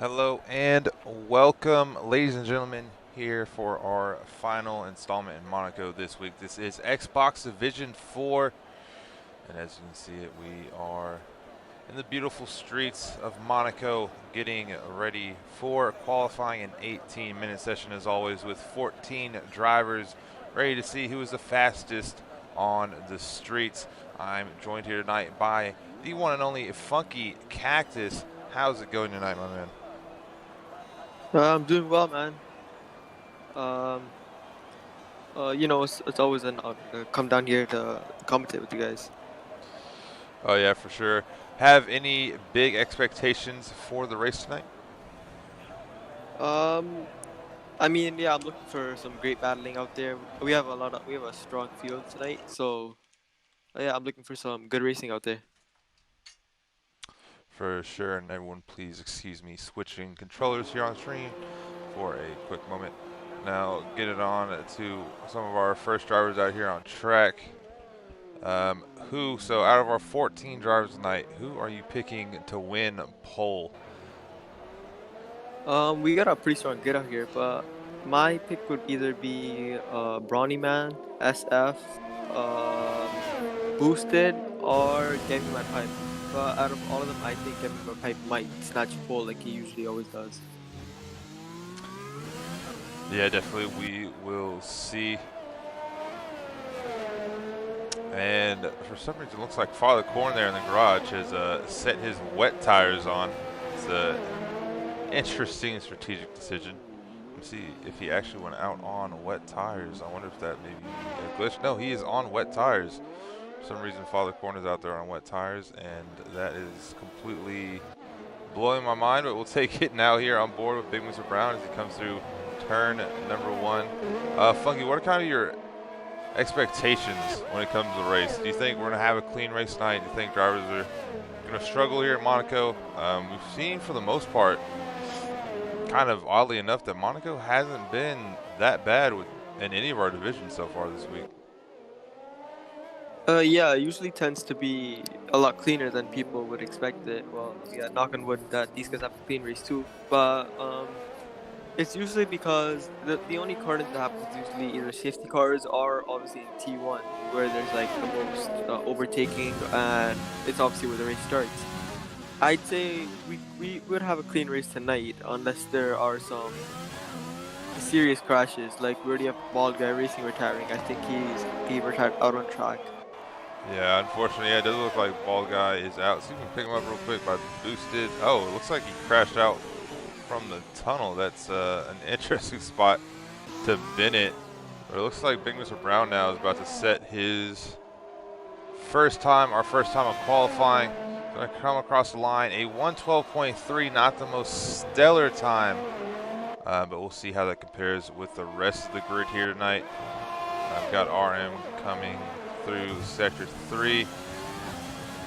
Hello and welcome, ladies and gentlemen, here for our final installment in Monaco this week. This is Xbox Division 4, and as you can see it, we are in the beautiful streets of Monaco getting ready for qualifying an 18-minute session as always with 14 drivers ready to see who is the fastest on the streets. I'm joined here tonight by the one and only Funky Cactus. How's it going tonight, my man? I'm doing well, man. Um, it's always an honor to come down here to commentate with you guys. Oh yeah, for sure. Have any big expectations for the race tonight? Um, yeah, I'm looking for some great battling out there. We have a strong field tonight, so yeah, I'm looking for some good racing out there. For sure, and everyone please excuse me switching controllers here on screen for a quick moment. Now get it on to some of our first drivers out here on track. So out of our 14 drivers tonight, who are you picking to win pole? We got a pretty strong get out here, but my pick would either be Brawny Man, SF, Boosted, or Get Me My Pipe. But out of all of them, I think Get Me My Pipe might snatch pole like he usually always does. Yeah, definitely we will see. And for some reason, it looks like Father Corn there in the garage has set his wet tires on. It's an interesting strategic decision. Let's see if he actually went out on wet tires. I wonder if that maybe a glitch. No, he is on wet tires. For some reason, Father Corn is out there on wet tires, and that is completely blowing my mind. But we'll take it now here on board with Big Mr. Brown as he comes through turn number one. Funky, what are kind of your expectations when it comes to the race? Do you think we're going to have a clean race tonight? Do you think drivers are going to struggle here at Monaco? We've seen for the most part, kind of oddly enough, that Monaco hasn't been that bad in any of our divisions so far this week. Yeah, it usually tends to be a lot cleaner than people would expect it. Well, yeah, knock on wood that these guys have a clean race too. But it's usually because the only carding that happens is usually either safety cars or obviously in T1 where there's like the most overtaking, and it's obviously where the race starts. I'd say we would have a clean race tonight unless there are some serious crashes. Like we already have Bald Guy Racing retiring. I think he retired out on track. Yeah, unfortunately, yeah, it does look like Ball Guy is out. See if we can pick him up real quick by boosted. Oh, it looks like he crashed out from the tunnel. That's an interesting spot to bin it. But it looks like Big Mr. Brown now is about to set his our first time of qualifying. Going to come across the line, a 112.3, not the most stellar time, but we'll see how that compares with the rest of the grid here tonight. I've got RM coming through sector 3,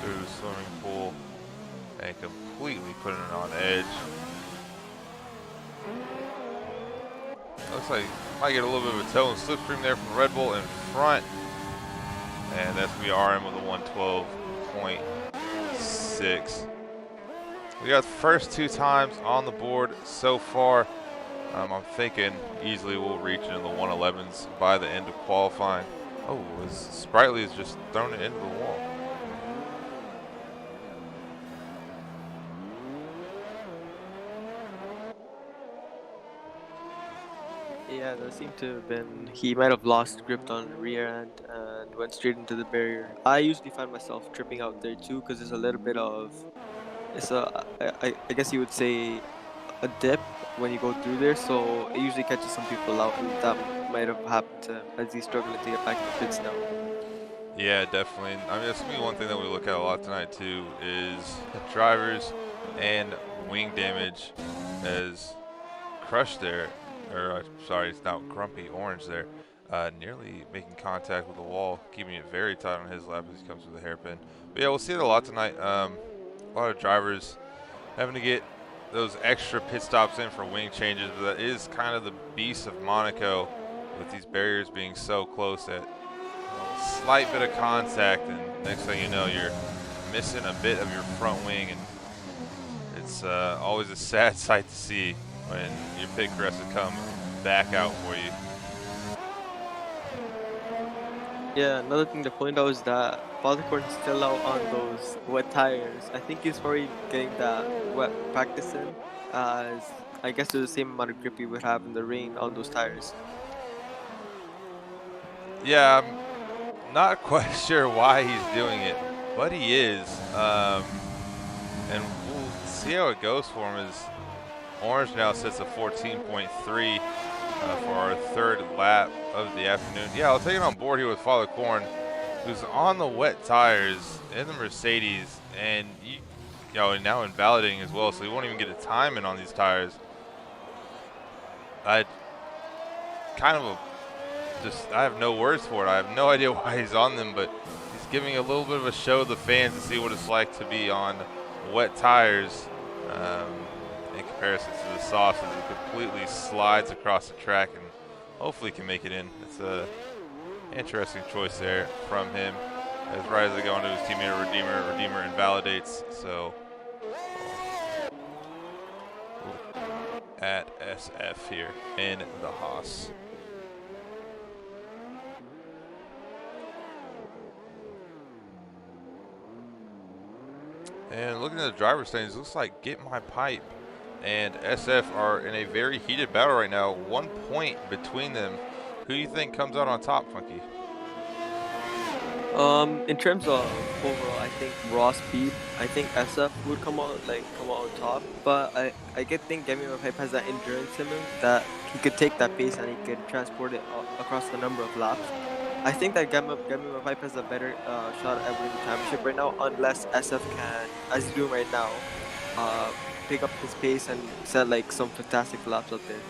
through the swimming pool, and completely putting it on edge. Looks like might get a little bit of a toe and slipstream there from Red Bull in front. And that's going to be RM with a 112.6. We got the first two times on the board so far. I'm thinking easily we'll reach into the 111s by the end of qualifying. Oh, Sprightly has just thrown it into the wall. Yeah, there seemed to have been. He might have lost grip on the rear end and went straight into the barrier. I usually find myself tripping out there too because there's a little bit of. It's I guess you would say a dip when you go through there, so it usually catches some people out, and that might have happened to him as he's struggling to get back in the pits now. Yeah, definitely. I mean, that's going to be one thing that we look at a lot tonight, too, is drivers and wing damage as Crush there, or sorry, it's now Grumpy Orange there, nearly making contact with the wall, keeping it very tight on his lap as he comes with the hairpin. But yeah, we'll see it a lot tonight. A lot of drivers having to get those extra pit stops in for wing changes, but that is kind of the beast of Monaco with these barriers being so close that slight bit of contact and next thing you know you're missing a bit of your front wing, and it's always a sad sight to see when your pit crew has to come back out for you. Yeah, another thing to point out is that Fathercorn's still out on those wet tires. I think he's probably getting that wet practice in, as I guess there's the same amount of grip he would have in the rain on those tires. Yeah, I'm not quite sure why he's doing it, but he is. And we'll see how it goes for him. As Orange now sits at 14.3 for our third lap of the afternoon. Yeah, I'll take it on board here with Father Corn, who's on the wet tires in the Mercedes, and now invalidating as well, so he won't even get a time in on these tires. I have no words for it. I have no idea why he's on them, but he's giving a little bit of a show to the fans to see what it's like to be on wet tires in comparison to the soft, as it completely slides across the track and hopefully can make it in. It's a interesting choice there from him. As right as they go into his teammate Redeemer invalidates. So at SF here in the Haas. And looking at the driver's standings, looks like Get My Pipe and SF are in a very heated battle right now. 1 point between them. Who do you think comes out on top, Funky? In terms of overall, I think Ross Peep, I think SF would come out on top. But I think Get Me My Pipe has that endurance in him that he could take that pace and he could transport it across the number of laps. I think that Get Me My Pipe has a better shot at winning the championship right now, unless SF can, as he's doing right now, pick up his pace and set like some fantastic laps out there.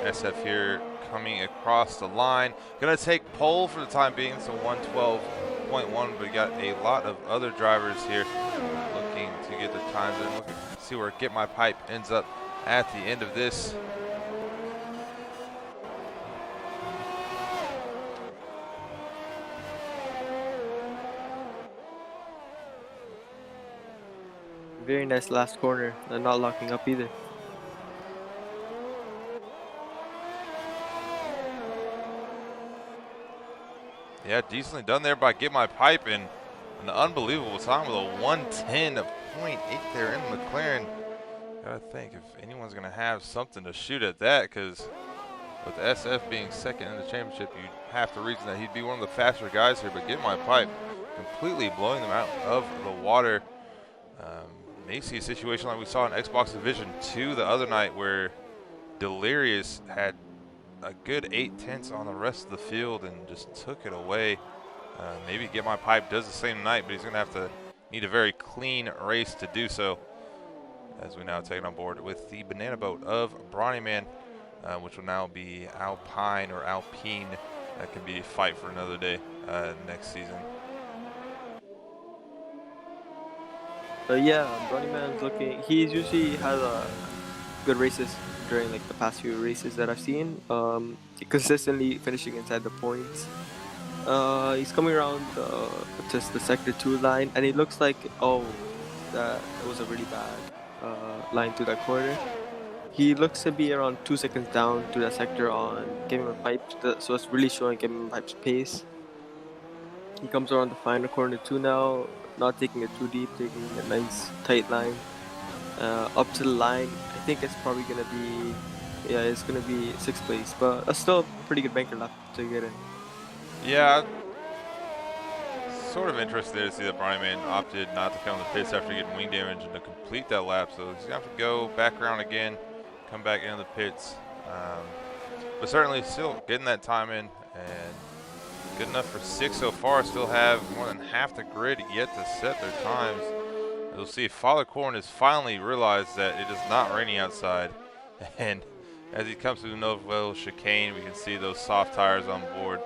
SF here coming across the line. Gonna take pole for the time being, so 112.1, but we got a lot of other drivers here looking to get the times in. Looking to see where Get My Pipe ends up at the end of this. Very nice last corner, and not locking up either. Yeah, decently done there by Get My Pipe, and an unbelievable time with a 110.8 there in McLaren. Gotta think if anyone's gonna have something to shoot at that, because with SF being second in the championship, you'd have to reason that he'd be one of the faster guys here. But Get My Pipe completely blowing them out of the water. May see a situation like we saw in Xbox Division 2 the other night, where Delirious had a good 8/10 on the rest of the field and just took it away. Maybe Get My Pipe does the same tonight, but he's going to need a very clean race to do so. As we now take it on board with the banana boat of Brawny Man, which will now be Alpine or Alpine. That can be a fight for another day next season. Yeah, Brawny Man's looking. He usually has good races during like the past few races that I've seen. Consistently finishing inside the points. He's coming around just the sector 2 line, and it looks like that was a really bad line through that corner. He looks to be around 2 seconds down to that sector on Get Me My Pipe, so it's really showing Get Me My Pipe's pace. He comes around the final corner 2 now, not taking it too deep, taking a nice tight line up to the line. I think it's probably gonna be, it's gonna be 6th place, but still a pretty good banker lap to get in. Yeah, sort of interested to see that Brawny Man opted not to come to the pits after getting wing damage and to complete that lap, so he's gonna have to go back around again, come back into the pits, but certainly still getting that time in, and good enough for 6 so far. Still have more than half the grid yet to set their times. You'll see Father Corn has finally realized that it is not raining outside, and as he comes through the Novaville chicane, we can see those soft tires on board.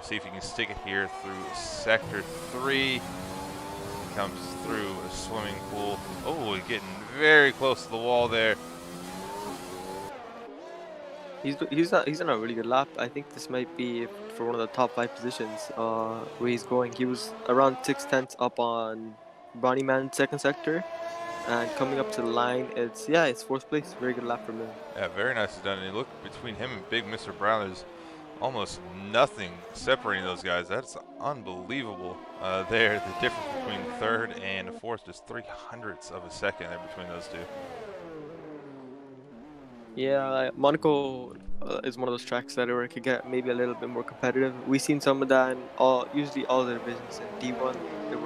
See if he can stick it here through sector 3. He comes through a swimming pool. Oh, getting very close to the wall there. He's on a really good lap. I think this might be for one of the top 5 positions. Where he's going, he was around 6 tenths up on Bonnie Man second sector, and coming up to the line, it's fourth place. Very good lap from him. Yeah, very nicely done. And you look between him and Big Mr. Brown, there's almost nothing separating those guys. That's unbelievable. There, the difference between third and fourth, just 0.03 of a second there between those two. Yeah, Monaco is one of those tracks that where it could get maybe a little bit more competitive. We've seen some of that in usually all the divisions in D1.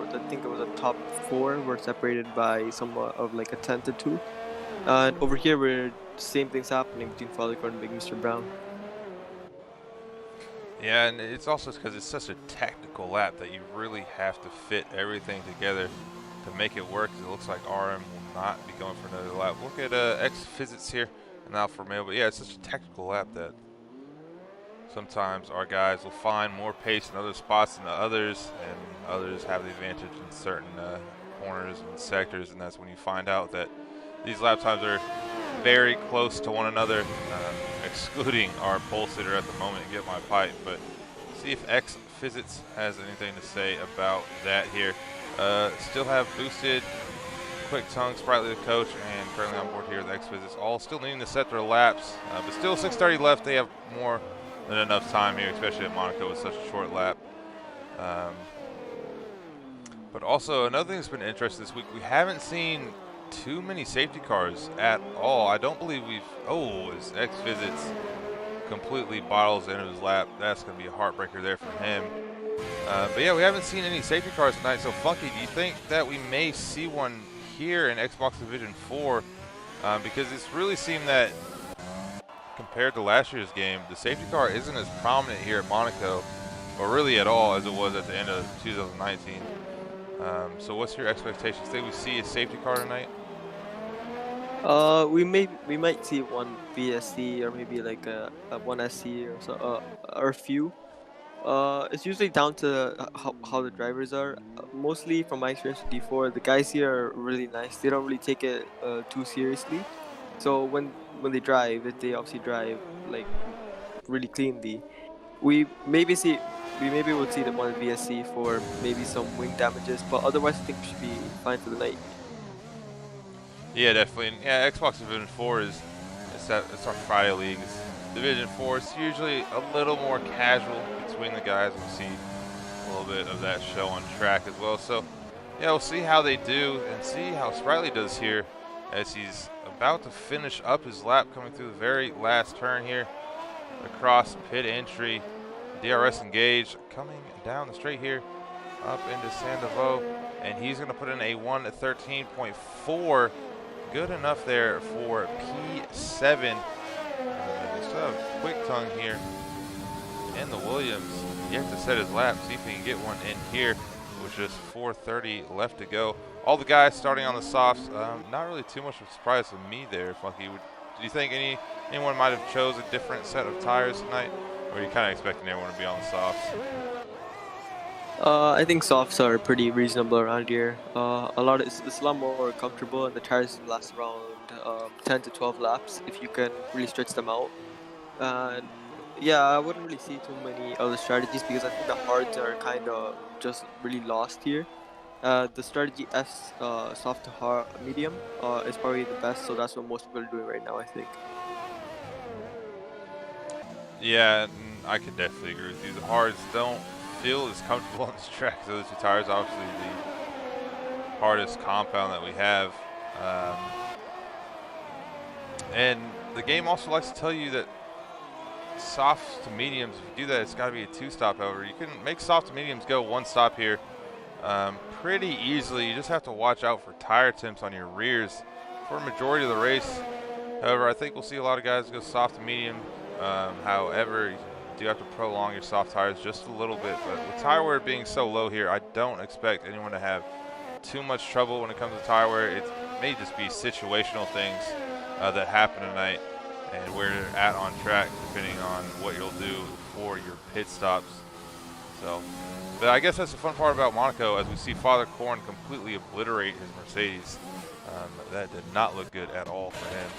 I think it was a top 4 were separated by somewhat of like a tenth or two. And over here, where same thing's happening between Fathercourt and Big Mr. Brown. Yeah, and it's also because it's such a technical lap that you really have to fit everything together to make it work. It looks like RM will not be going for another lap. Look at X Physics here and Alfa Romeo, but yeah, it's such a technical lap that sometimes our guys will find more pace in other spots than the others, and others have the advantage in certain corners and sectors, and that's when you find out that these lap times are very close to one another, excluding our pole sitter at the moment, Get My Pipe. But see if X Physics has anything to say about that here. Still have boosted, Quick Tongue, Sprightly the coach, and currently on board here with X Physics, all still needing to set their laps, but still 6:30 left. They have more than enough time here, especially at Monaco with such a short lap. But also another thing that's been interesting this week, we haven't seen too many safety cars at all. I don't believe as X Physics completely bottles into his lap. That's going to be a heartbreaker there for him. But yeah, we haven't seen any safety cars tonight. So Funky, do you think that we may see one here in Xbox Division 4? Because it's really seemed that compared to last year's game, the safety car isn't as prominent here at Monaco, or really at all, as it was at the end of 2019. So what's your expectations? Think we see a safety car tonight? We might see one VSC or maybe like a one SC or so, or a few. It's usually down to how the drivers are. Mostly from my experience with D4, the guys here are really nice. They don't really take it too seriously. So when they drive, if they obviously drive like really cleanly, we maybe will see them on VSC for maybe some wing damages, but otherwise I think we should be fine for the night. Yeah, definitely. And yeah, Xbox Division 4 it's our Friday league. It's Division 4. It's usually a little more casual between the guys. We see a little bit of that show on track as well. So yeah, we'll see how they do and see how Sprightly does here as he's about to finish up his lap, coming through the very last turn here across pit entry. DRS engaged, coming down the straight here up into Sandoval, and he's going to put in a 1:13.4. Good enough there for P7. They still have Quick Tongue here in the Williams. You have to set his lap, see if he can get one in here with just 4:30 left to go. All the guys starting on the softs. Not really too much of a surprise to me there, Funky. Do you think anyone might have chose a different set of tires tonight? Or are you kind of expecting everyone to be on the softs? I think softs are pretty reasonable around here. It's a lot more comfortable, and the tires last around 10 to 12 laps if you can really stretch them out. And yeah, I wouldn't really see too many other strategies because I think the hards are kind of just really lost here. The strategy S, soft to hard, medium, is probably the best, so that's what most people are doing right now, I think. Yeah, I could definitely agree with you. The hards don't feel as comfortable on this track as those two tires. Obviously, the hardest compound that we have. And the game also likes to tell you that soft to mediums, if you do that, it's got to be a 2-stop. However, you can make soft to mediums go 1 stop here pretty easily. You just have to watch out for tire temps on your rears for a majority of the race. However, I think we'll see a lot of guys go soft to medium. However, you do have to prolong your soft tires just a little bit. But with tire wear being so low here, I don't expect anyone to have too much trouble when it comes to tire wear. It may just be situational things that happen tonight and where you're at on track, depending on what you'll do for your pit stops. So, but I guess that's the fun part about Monaco, as we see Father Korn completely obliterate his Mercedes. That did not look good at all for him.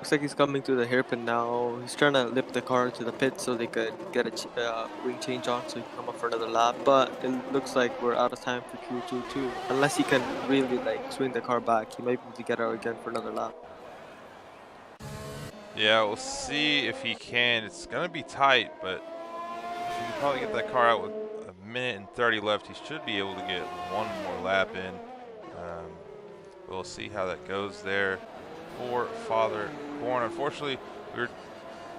looks like he's coming to the hairpin now. He's trying to lift the car to the pit so they could get a wing change on so he can come up for another lap. But it looks like we're out of time for Q2 too. Unless he can really like swing the car back, he might be able to get out again for another lap. Yeah, we'll see if he can. It's going to be tight, but if he can probably get that car out with a minute and 30 left, he should be able to get one more lap in. We'll see how that goes there for Father Corn. Unfortunately, we were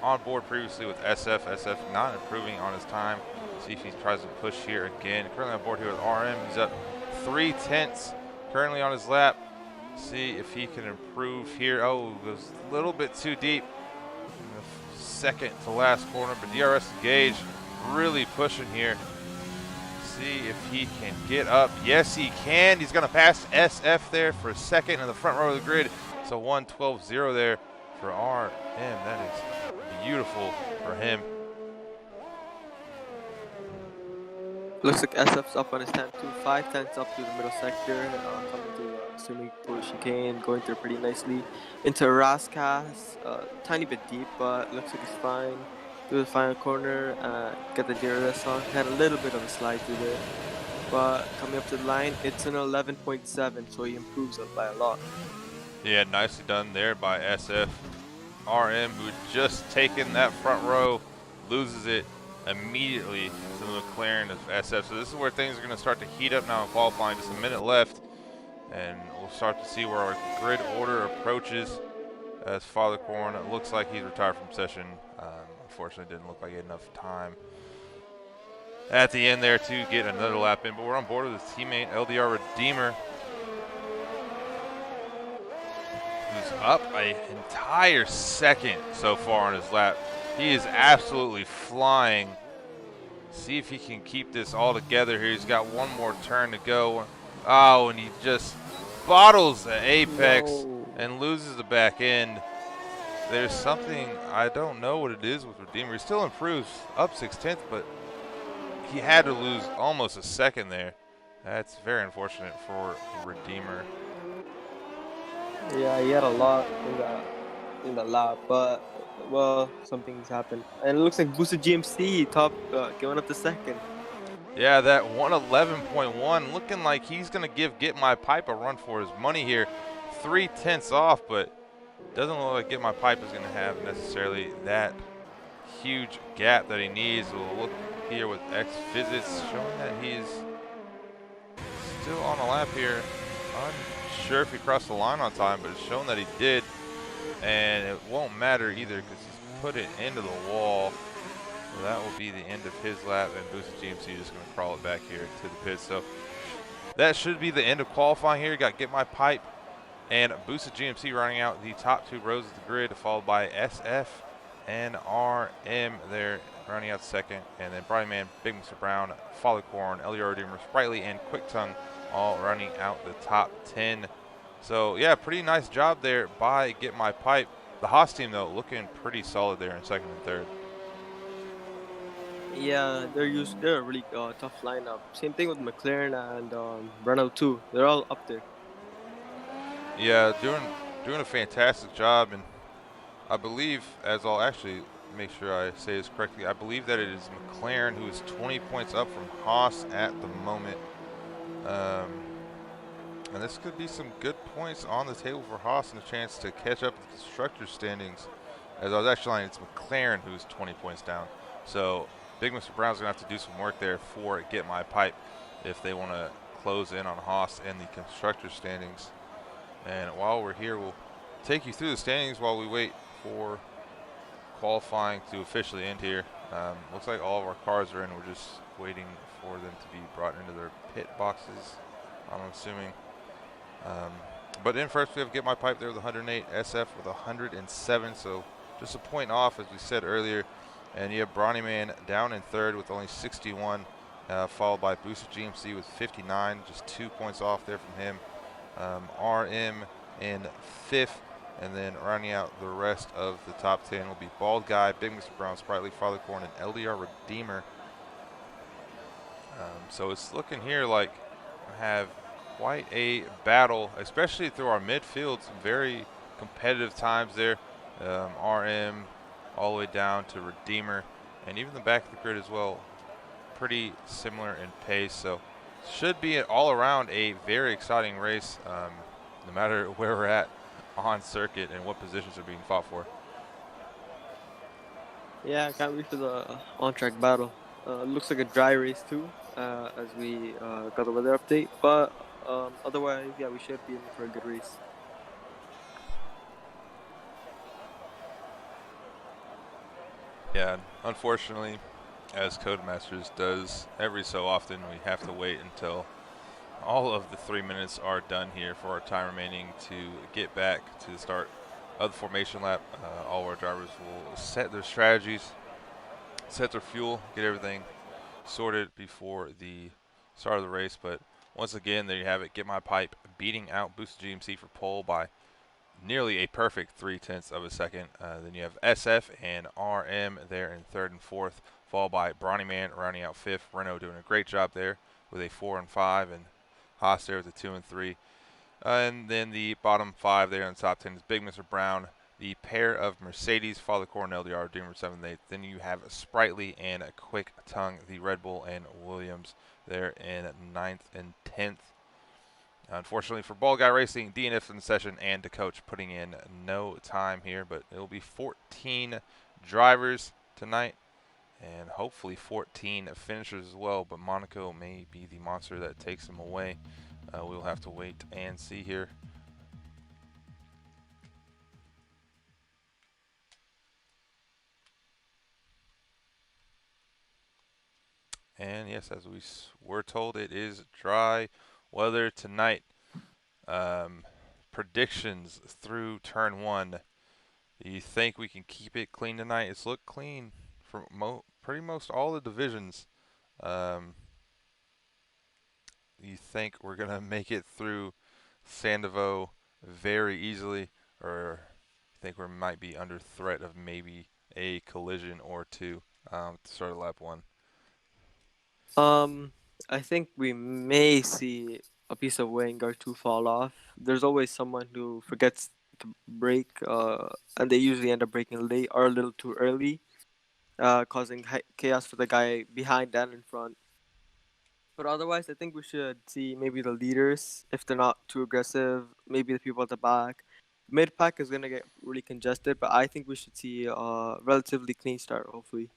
on board previously with SF. SF not improving on his time. See if he tries to push here again. Currently on board here with RM. He's up 3/10 currently on his lap. See if he can improve here. Oh, goes a little bit too deep in the second to last corner, but DRS Gage really pushing here. See if he can get up. Yes, he can. He's going to pass SF there for a second in the front row of the grid. So 1:12.0 there for RM. That is beautiful for him. Looks like SF's up on his time too. 5/10 up through the middle sector, coming through swimming pool chicane, going through pretty nicely into Raskas, tiny bit deep, but looks like he's fine. Through the final corner, get the DRS on. Had a little bit of a slide through there, but coming up to the line, it's an 11.7, so he improves by a lot. Yeah, nicely done there by SF. RM, who had just taken that front row, loses it immediately to the McLaren of SF. So this is where things are going to start to heat up now in qualifying. Just a minute left, and we'll start to see where our grid order approaches as Father Corn. It looks like he's retired from session. Unfortunately, didn't look like he had enough time at the end there to get another lap in. But we're on board with his teammate, LDR Redeemer, who's up an entire second so far on his lap. He is absolutely flying. See if he can keep this all together here. He's got one more turn to go. Oh, and he just bottles the apex and loses the back end. There's something, I don't know what it is with Redeemer. He still improves up 6/10, but he had to lose almost a second there. That's very unfortunate for Redeemer. Yeah, he had a lot in the lap, but well, something's happened. And it looks like Boosted GMC top going up to second. Yeah, that 111.1 looking like he's going to give Get My Pipe a run for his money here. 3/10 off, but doesn't look like Get My Pipe is going to have necessarily that huge gap that he needs. We'll look here with X Visits showing that he's still on a lap here. Unsure if he crossed the line on time, but it's shown that he did. And it won't matter either because he's put it into the wall. So that will be the end of his lap, and Boosted GMC just going to crawl it back here to the pit. So that should be the end of qualifying here. Got Get My Pipe and Boosted GMC running out the top two rows of the grid, followed by SF and RM there running out second. And then Bright Man, Big Mr. Brown, Father Corn, LDR Redeemer, Sprightly, and Quick Tongue all running out the top 10. So yeah, pretty nice job there by Get My Pipe. The Haas team though looking pretty solid there in second and third. Yeah, they're a really tough lineup. Same thing with McLaren and Renault too. They're all up there. Yeah, doing a fantastic job, and I believe, as I'll actually make sure I say this correctly, I believe that it is McLaren who is 20 points up from Haas at the moment. And this could be some good points on the table for Haas and a chance to catch up with the constructors standings. As I was actually lying, it's McLaren who's 20 points down. So Big Mr. Brown's going to have to do some work there for Get My Pipe if they want to close in on Haas and the constructors standings. And while we're here, we'll take you through the standings while we wait for qualifying to officially end here. Looks like all of our cars are in. We're just waiting for them to be brought into their pit boxes, I'm assuming. But in first, we have Get My Pipe there with 108, SF with 107, so just a point off, as we said earlier. And you have Brawny Man down in third with only 61, followed by Boosted GMC with 59, just 2 points off there from him. RM in fifth, and then rounding out the rest of the top 10 will be Bald Guy, Big Mr. Brown, Sprightly, Father Corn, and LDR Redeemer. So it's looking here like we have quite a battle, especially through our midfield. Some very competitive times there. RM all the way down to Redeemer, and even the back of the grid as well. Pretty similar in pace, so should be all around a very exciting race, no matter where we're at on circuit and what positions are being fought for. Yeah, I can't wait for the on-track battle. Looks like a dry race too, as we got the weather update. But otherwise, yeah, we should be in for a good race. Yeah, unfortunately, as Codemasters does every so often, we have to wait until all of the 3 minutes are done here for our time remaining to get back to the start of the formation lap. All our drivers will set their strategies, set their fuel, get everything sorted before the start of the race. But once again, there you have it. Get My Pipe beating out Boost GMC for pole by nearly a perfect 3/10 of a second. Then you have SF and RM there in third and fourth, followed by Bronny Man rounding out fifth. Renault doing a great job there with a 4 and 5, and Haas there with a 2 and 3. And then the bottom five there in the top 10 is Big Mr. Brown, the pair of Mercedes, Father Coronel, the Redeemer 7th and 8th. Then you have Sprightly and a Quick Tongue, the Red Bull and Williams there in 9th and 10th. Unfortunately for Ball Guy Racing, DNF in the session and the coach putting in no time here, but it will be 14 drivers tonight and hopefully 14 finishers as well, but Monaco may be the monster that takes them away. We'll have to wait and see here. And yes, as we were told, it is dry weather tonight. Predictions through turn one. Do you think we can keep it clean tonight? It's looked clean for pretty most all the divisions. Um, you think we're going to make it through Sandoval very easily, or you think we might be under threat of maybe a collision or two to start lap one? Um, I think we may see a piece of wing or two fall off. There's always someone who forgets to brake, and they usually end up braking late or a little too early, causing chaos for the guy behind and in front. But otherwise, I think we should see maybe the leaders, if they're not too aggressive, maybe the people at the back. Mid pack is gonna get really congested, but I think we should see a relatively clean start, hopefully.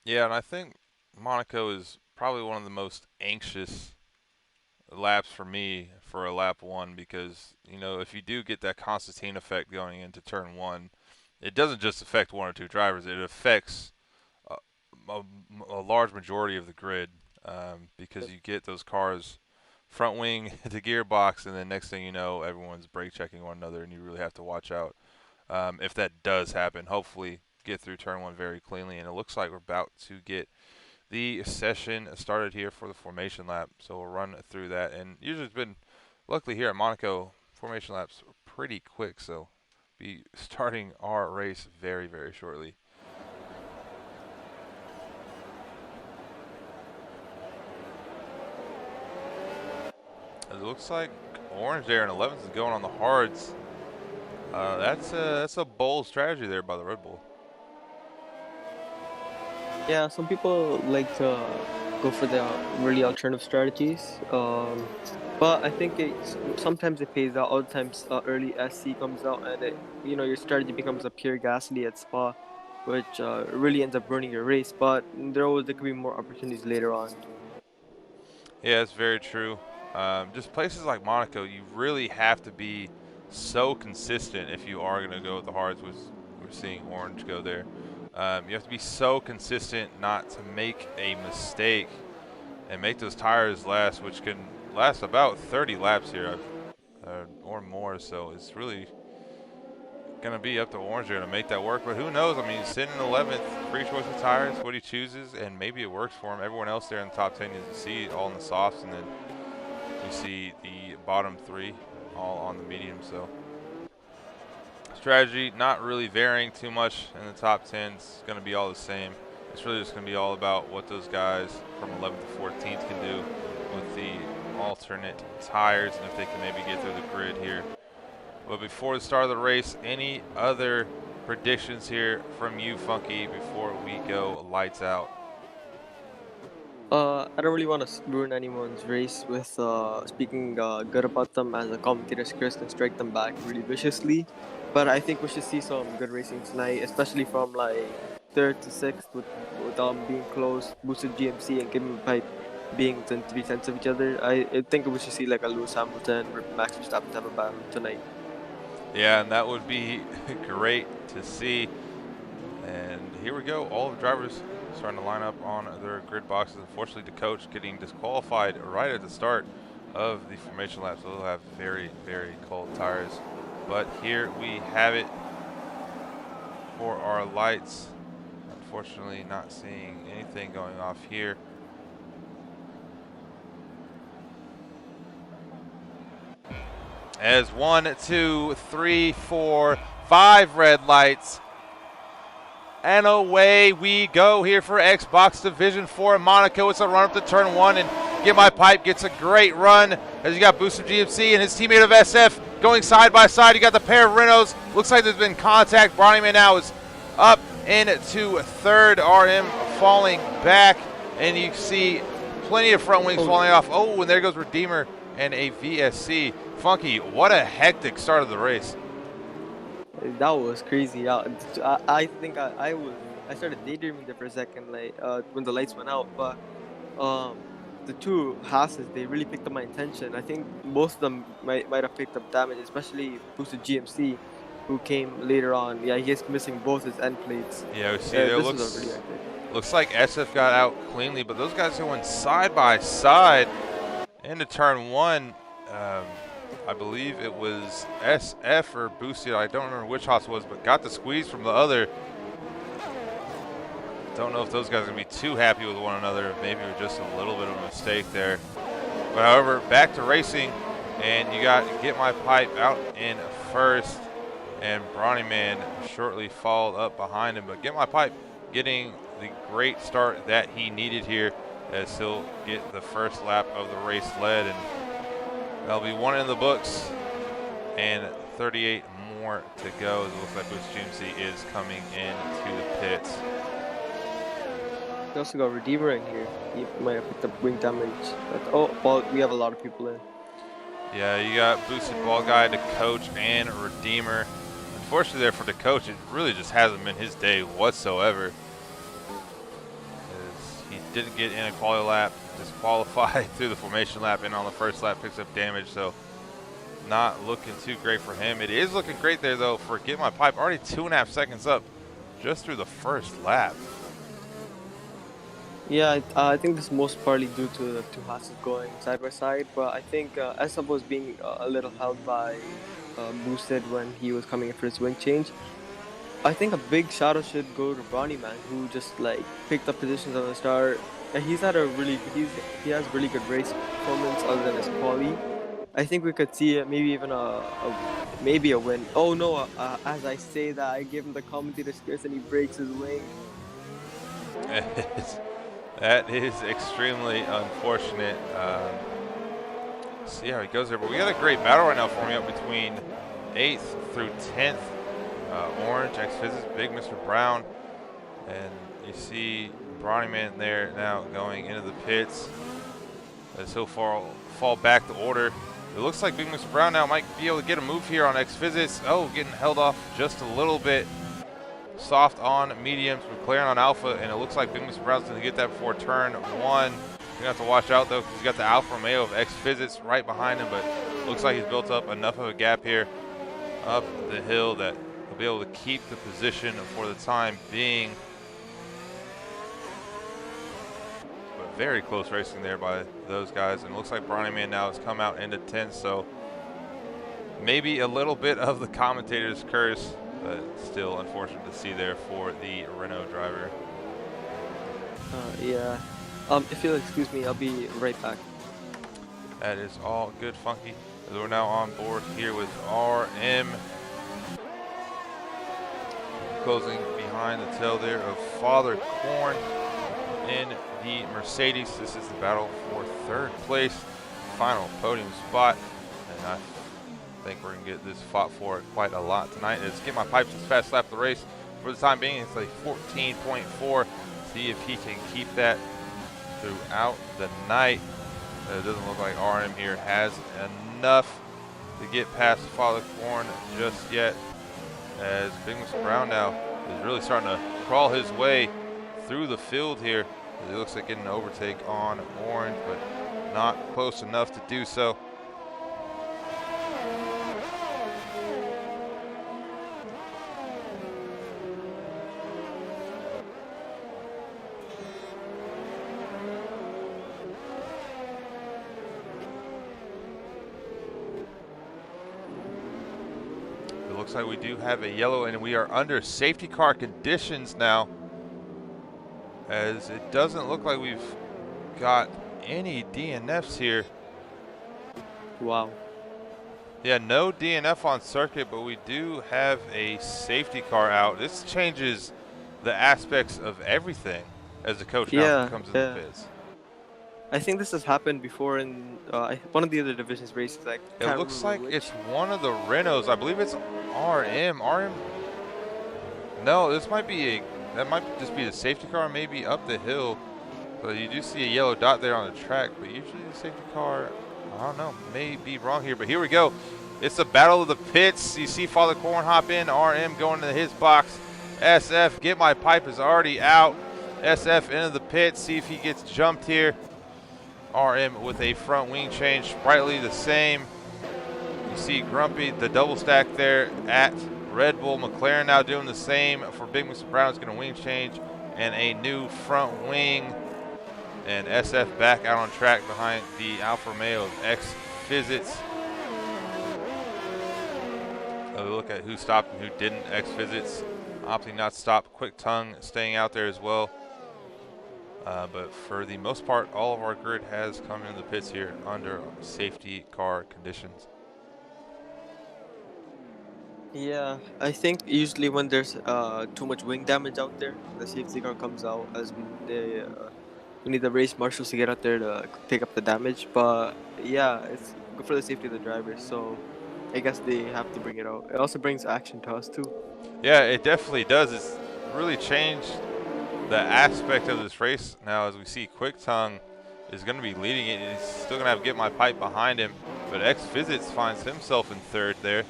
Yeah, and I think Monaco is probably one of the most anxious laps for me for a lap one because, you know, if you do get that Constantine effect going into turn one, it doesn't just affect one or two drivers, it affects a, a large majority of the grid because you get those cars front wing to gearbox, and then next thing you know, everyone's brake checking one another, and you really have to watch out if that does happen. Hopefully, get through turn one very cleanly, and it looks like we're about to get the session started here for the formation lap. So we'll run through that, and usually it's been, luckily here at Monaco, formation laps are pretty quick, so be starting our race very, very shortly. It looks like orange there in 11th is going on the hards. That's a bold strategy there by the Red Bull. Yeah, some people like to go for the really alternative strategies. But I think sometimes it pays out. Other times, early SC comes out, and your strategy becomes a pure gasly at Spa, which really ends up ruining your race. But there could be more opportunities later on. Yeah, it's very true. Just places like Monaco, you really have to be so consistent if you are going to go with the hards. We're seeing orange go there. You have to be so consistent not to make a mistake and make those tires last, which can last about 30 laps here or more. So it's really going to be up to Orange here to make that work. But who knows? I mean, he's sitting in 11th, free choice of tires, what he chooses, and maybe it works for him. Everyone else there in the top 10 you see all in the softs, and then you see the bottom three all on the medium. So strategy not really varying too much in the top 10. It's going to be all the same. It's really just going to be all about what those guys from 11th to 14th can do with the alternate tires and if they can maybe get through the grid here But before the start of the race, any other predictions here from you, Funky, before we go lights out? I don't really want to ruin anyone's race with speaking good about them, as the commentators Chris can strike them back really viciously. But I think we should see some good racing tonight, especially from like third to sixth with being close, boosted GMC and Gimme Pipe being within 3 tenths of each other. I think we should see like a Lewis Hamilton or Max Verstappen type of battle tonight. Yeah, and that would be great to see. And here we go. All the drivers starting to line up on their grid boxes. Unfortunately, the coach getting disqualified right at the start of the formation lap, so they'll have very, very cold tires. But here we have it for our lights. Unfortunately, not seeing anything going off here. As 1, 2, 3, 4, 5 red lights. And away we go here for Xbox Division 4 in Monaco. It's a run up to turn 1, and Get My Pipe gets a great run as you got Booster GMC and his teammate of SF going side by side. You got the pair of Renaults. Looks like there's been contact. Brownie now is up into third. RM falling back, and you see plenty of front wings falling off. Oh, and there goes Redeemer and a VSC. Funky, what a hectic start of the race. That was crazy. I think I started daydreaming there for a second, like when the lights went out. But the two Haas's, they really picked up my attention. I think both of them might have picked up damage, especially boosted GMC, who came later on. Yeah, he's missing both his end plates. Yeah, we see there looks like SF got out cleanly, but those guys going side by side into turn 1. I believe it was SF or Boosted. I don't remember which Haas was, but got the squeeze from the other. Don't know if those guys are going to be too happy with one another. Maybe it was just a little bit of a mistake there. But however, back to racing, and you got Get My Pipe out in first, and Brawny Man shortly followed up behind him. But Get My Pipe getting the great start that he needed here, as he'll get the first lap of the race led, and that'll be 1 in the books and 38 more to go. It looks like Boost GMC is coming into the pits. We also got Redeemer in here. He might have picked up wing damage. But, we have a lot of people in. Yeah, you got Boosted Ball Guy, the coach, and Redeemer. Unfortunately there for the coach, it really just hasn't been his day whatsoever. He didn't get in a quality lap, disqualified through the formation lap, and on the first lap picks up damage, so not looking too great for him. It is looking great there though for Get My Pipe, already 2.5 seconds up just through the first lap. Yeah, I think this is most partly due to the two Haas's going side by side, but I think SF was being a little held by Boosted when he was coming in for his wing change. I think a big shout out should go to Brawny Man, who just like picked up positions on the start. And he has really good race performance other than his quali. I think we could see maybe even maybe a win. Oh no! As I say that, I give him the commentator's curse and he breaks his wing. That is extremely unfortunate. See how he goes there, but we got a great battle right now forming up between 8th through 10th. Orange, X-Physics, Big Mr. Brown, and you see Brawny Man there now going into the pits. As he'll fall back to order. It looks like Big Mr. Brown now might be able to get a move here on X-Physics. Oh, getting held off just a little bit. Soft on mediums, McLaren on alpha, and it looks like Big Mr. Brown's going to get that before turn 1. You're going to have to watch out though, because he's got the Alfa Romeo of X-Physics right behind him, but looks like he's built up enough of a gap here up the hill that he'll be able to keep the position for the time being. But very close racing there by those guys, and it looks like Brawny Man now has come out into 10th, so maybe a little bit of the commentator's curse, but still unfortunate to see there for the Renault driver. Yeah. If you'll excuse me, I'll be right back. That is all good, Funky. As we're now on board here with RM. Closing behind the tail there of Father Corn in the Mercedes. This is the battle for 3rd place, final podium spot. And I think we're going to get this fought for quite a lot tonight. Let's get my pipes as fast lap of the race. For the time being, it's like 14.4. See if he can keep that throughout the night. It doesn't look like RM here has enough to get past Father Corn just yet, as Big Mr. Brown now is really starting to crawl his way through the field here. It looks like getting an overtake on Orange, but not close enough to do so. It looks like we do have a yellow, and we are under safety car conditions now, as it doesn't look like we've got any DNFs here. Wow. Yeah, no DNF on circuit, but we do have a safety car out. This changes the aspects of everything as the coach now comes in the pits. I think this has happened before in one of the other divisions races. It looks like it's one of the Renaults. I believe it's RM. No, this might be that might just be the safety car, maybe up the hill. But you do see a yellow dot there on the track. But usually the safety car, I don't know, may be wrong here. But here we go. It's the battle of the pits. You see Father Corn hop in. RM going into his box. SF, get my pipe is already out. SF into the pit. See if he gets jumped here. RM with a front wing change, Sprightly the same. You see Grumpy, the double stack there at Red Bull. McLaren now doing the same for Big Mr. Brown. Is going to wing change and a new front wing. And SF back out on track behind the Alfa Romeo of X Physics. Look at who stopped and who didn't. X Physics opting not to stop. Quick Tongue staying out there as well. But for the most part, all of our grid has come into the pits here under safety car conditions. Yeah, I think usually when there's too much wing damage out there, the safety car comes out, as we need the race marshals to get out there to pick up the damage. But yeah, it's good for the safety of the drivers, so I guess they have to bring it out. It also brings action to us too. Yeah, it definitely does. It's really changed the aspect of this race now, as we see Quick Tongue is going to be leading it. He's still going to have to get my pipe behind him, but X Physics finds himself in third there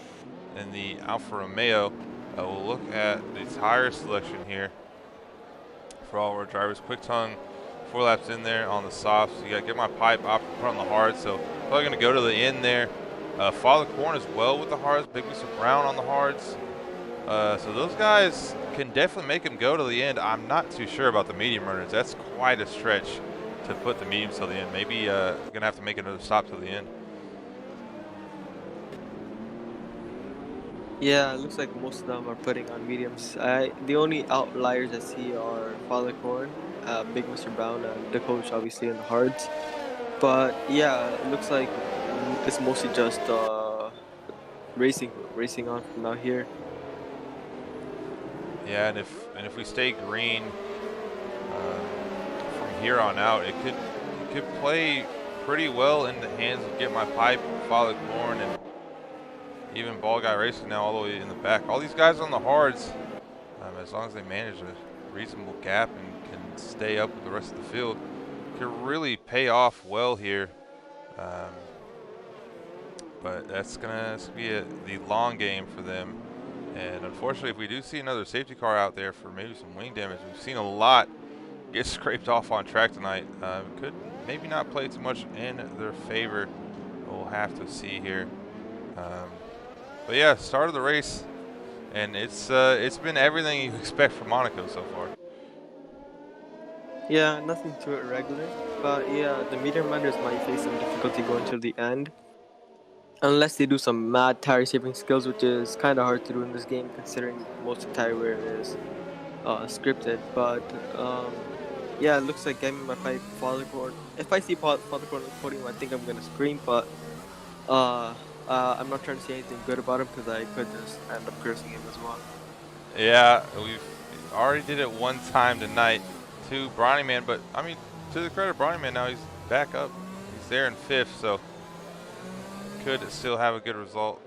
in the Alfa Romeo. We'll look at the tire selection here for all of our drivers. Quick Tongue 4 laps in there on the softs. You got to get my pipe up front on the hard, so probably going to go to the end there. Father Corn as well with the hards. Big Mr. Brown on the hards. So those guys can definitely make him go to the end. I'm not too sure about the medium runners. That's quite a stretch to put the mediums to the end. Maybe gonna have to make another stop to the end. Yeah, it looks like most of them are putting on mediums. The only outliers I see are Father Corn, Big Mr. Brown, and the coach obviously in the hards. But yeah, it looks like it's mostly just racing on from out here. Yeah, and if we stay green from here on out, it could play pretty well in the hands of Get My Pipe, Father Corn, and even Ball Guy Racing now all the way in the back. All these guys on the hards, as long as they manage a reasonable gap and can stay up with the rest of the field, could really pay off well here. But that's gonna be the long game for them. And unfortunately, if we do see another safety car out there for maybe some wing damage, we've seen a lot get scraped off on track tonight. Could maybe not play too much in their favor. We'll have to see here. But yeah, start of the race, and it's been everything you expect from Monaco so far. Yeah, nothing too irregular. But yeah, the medium runners might face some difficulty going to the end. Unless they do some mad tire saving skills, which is kind of hard to do in this game considering most of the tire wear is scripted. But yeah, it looks like getting my pipe Father Corn. If I see Father Corn on the podium, I think I'm going to scream. But I'm not trying to say anything good about him because I could just end up cursing him as well. Yeah, we've already did it one time tonight to Bronny Man. But, I mean, to the credit of Bronny Man, now he's back up. He's there in 5th, so could still have a good result.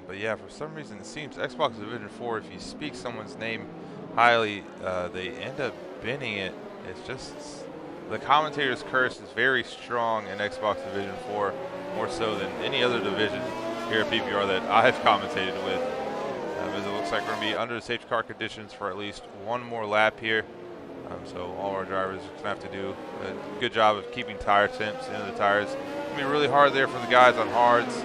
But yeah, for some reason it seems Xbox Division 4, if you speak someone's name highly, they end up binning it. It's just the commentator's curse is very strong in Xbox Division 4, more so than any other division here at PPR that I've commentated with. As it looks like we're going to be under the safety car conditions for at least one more lap here. So all our drivers are going to have to do a good job of keeping tire temps into the tires. It's going to be really hard there for the guys on hards.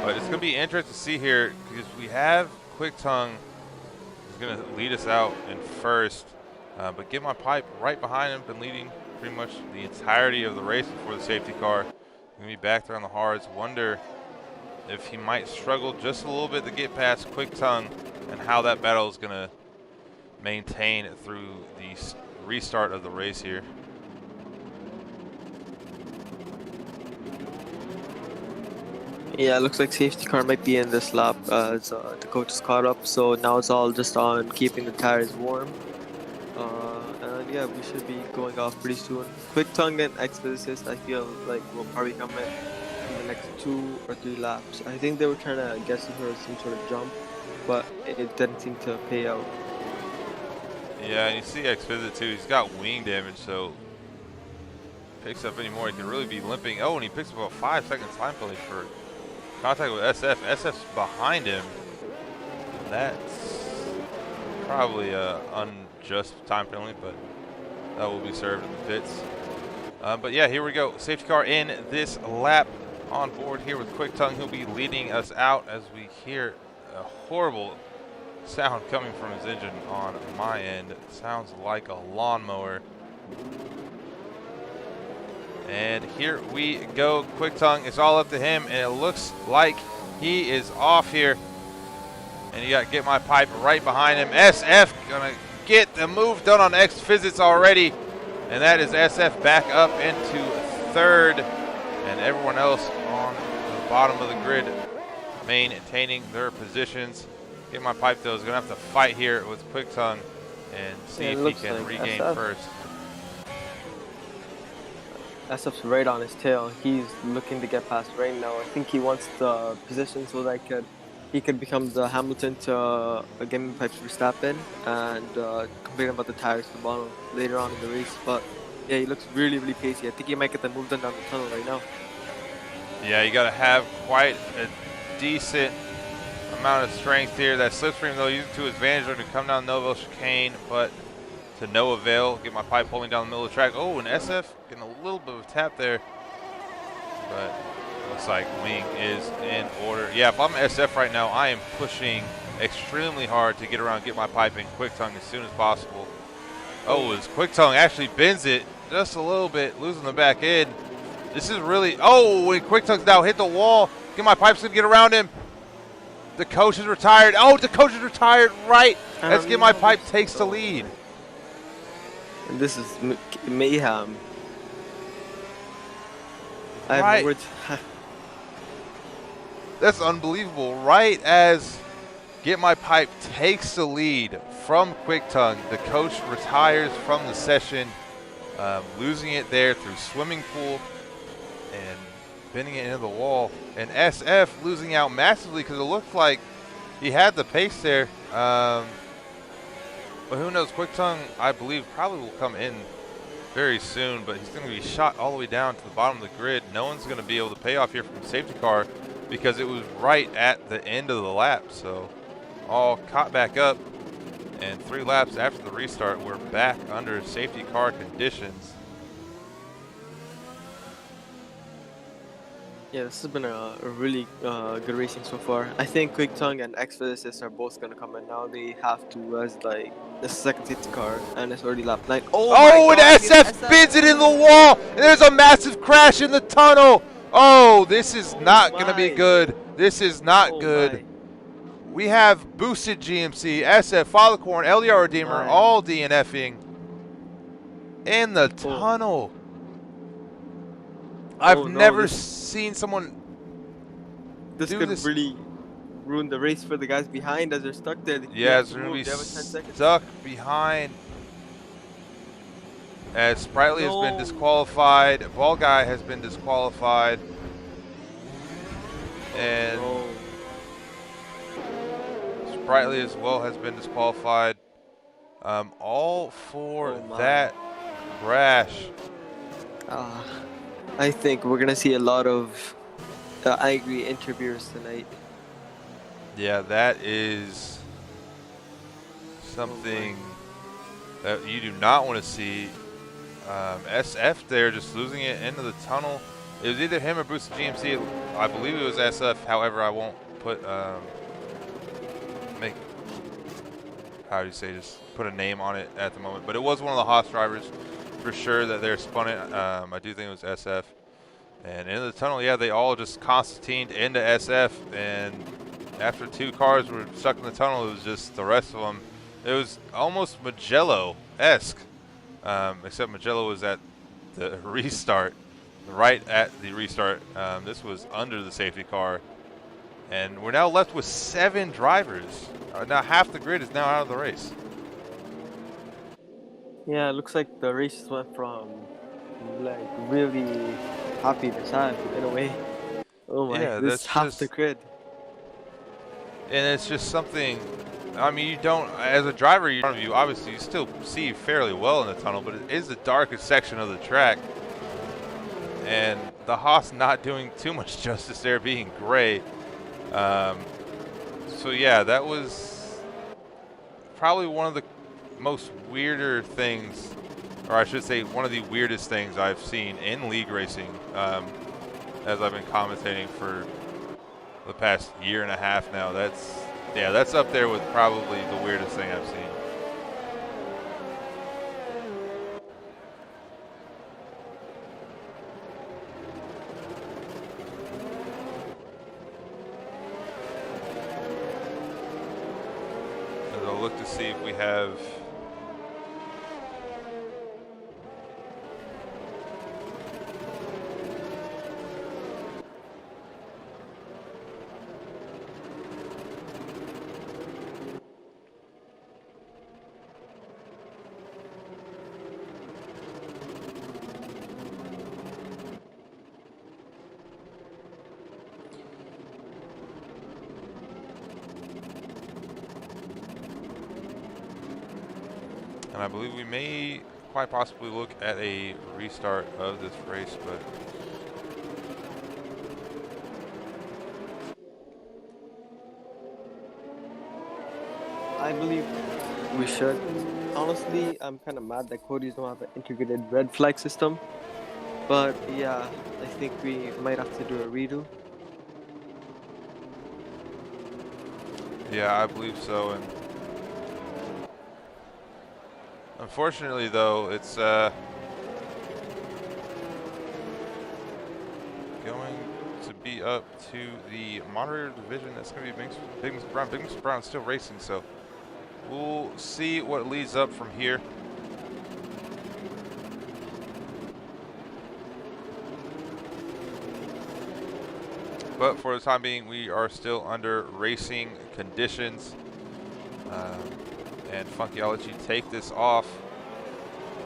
But it's going to be interesting to see here because we have Quick Tongue is going to lead us out in first. But Get My Pipe right behind him, been leading pretty much the entirety of the race before the safety car. Going to be back there on the hards. Wonder if he might struggle just a little bit to get past Quick Tongue and how that battle is going to maintain through the restart of the race here. Yeah, it looks like safety car might be in this lap as the coach is caught up. So now it's all just on keeping the tires warm. And yeah, we should be going off pretty soon. Quick Tongue and X-Physicist, I feel like will probably come in the next 2 or 3 laps. I think they were trying to get some sort of jump, but it didn't seem to pay out. Yeah, and you see X-Visit too. He's got wing damage, so picks up anymore. He could really be limping. Oh, and he picks up about 5 seconds time penalty for contact with SF. SF's behind him. That's probably a unjust time penalty, but that will be served in the pits. But yeah, here we go. Safety car in this lap on board here with Quick Tongue. He'll be leading us out as we hear a horrible sound coming from his engine on my end. It sounds like a lawnmower. And here we go. Quick Tongue, it's all up to him, and it looks like he is off here. And you got Get My Pipe right behind him. SF gonna get the move done on X-Physics already. And that is SF back up into third. And everyone else on the bottom of the grid maintaining their positions. Get My Pipe, though, is gonna have to fight here with Quick Tongue and see if he can regain first. SF's right on his tail. He's looking to get past right now. I think he wants the position so that he could become the Hamilton to Get My Pipe's Verstappen and complain about the tires at the bottom later on in the race. But yeah, he looks really, really pacey. I think he might get the move done down the tunnel right now. Yeah, you got to have quite a decent amount of strength here. That slipstream, though, used to his advantage to come down Novo chicane, but to no avail. Get My Pipe holding down the middle of the track. Oh, and SF getting a little bit of a tap there. But looks like wing is in order. Yeah, if I'm SF right now, I am pushing extremely hard to get around Get My Pipe and Quick Tongue as soon as possible. Oh, as Quick Tongue actually bends it just a little bit, losing the back end. This is really, oh, when Quick Tongue's now hit the wall, Get My Pipe's gonna get around him. The coach is retired. Oh, the coach is retired right as Get My Pipe takes the lead. And this is mayhem. I have no words. That's unbelievable. Right as Get My Pipe takes the lead from Quick Tongue, the coach retires from the session, losing it there through swimming pool and bending it into the wall. And SF losing out massively because it looked like he had the pace there. But who knows? Quick Tongue, I believe, probably will come in very soon, but he's going to be shot all the way down to the bottom of the grid. No one's going to be able to pay off here from the safety car because it was right at the end of the lap. So all caught back up, and 3 laps after the restart, we're back under safety car conditions. Yeah, this has been a really good racing so far. I think Quick Tongue and X-Physicist are both going to come in now. They have to as like the second safety car, and it's already lap 9. Oh, and SF bends it in the wall, and there's a massive crash in the tunnel. Oh, this is not going to be good. This is not good. We have boosted GMC, SF, Fathercorn, LDR Redeemer, all DNFing in the tunnel. I've never seen someone this do could this. Really ruin the race for the guys behind as they're stuck there. Yeah, it's going to be stuck behind. As Sprightly has been disqualified. Ball Guy has been disqualified. And Oh, Sprightly as well has been disqualified. All for oh my. that crash. Uh, I think we're gonna see a lot of angry interviewers tonight. Yeah, that is Oh my. something that you do not want to see. SF there just losing it into the tunnel. It was either him or Bruce GMC. I believe it was SF. However, I won't put make how do you say just put a name on it at the moment. But it was one of the Haas drivers for sure that they're spun it. I do think it was SF. And into the tunnel, yeah, they all just Constantined into SF. And after two cars were stuck in the tunnel, it was just the rest of them. It was almost Mugello-esque, except Mugello was at the restart, right at the restart. This was under the safety car. And we're now left with 7 drivers. Now half the grid is now out of the race. Yeah, it looks like the race went from like really happy to sad in a way. Oh my, Yeah, this is that's half the just, grid. and it's just something. I mean, you don't, as a driver in front of you, obviously you still see fairly well in the tunnel, but it is the darkest section of the track. And the Haas not doing too much justice there, being gray. So yeah, that was probably one of the most weirder things, or I should say one of the weirdest things I've seen in league racing, as I've been commentating for the past year and a half now. That's up there with probably the weirdest thing I've seen. And I'll look to see if we have and I believe we may quite possibly look at a restart of this race, but I believe we should. Honestly, I'm kind of mad that Cody's don't have an integrated red flag system. But yeah, I think we might have to do a redo. yeah, I believe so. And unfortunately, though, it's going to be up to the moderator division. That's going to be Big Mr. Brown. Big Mr. Brown's still racing, so we'll see what leads up from here. But for the time being, we are still under racing conditions. And Funky, I'll let you take this off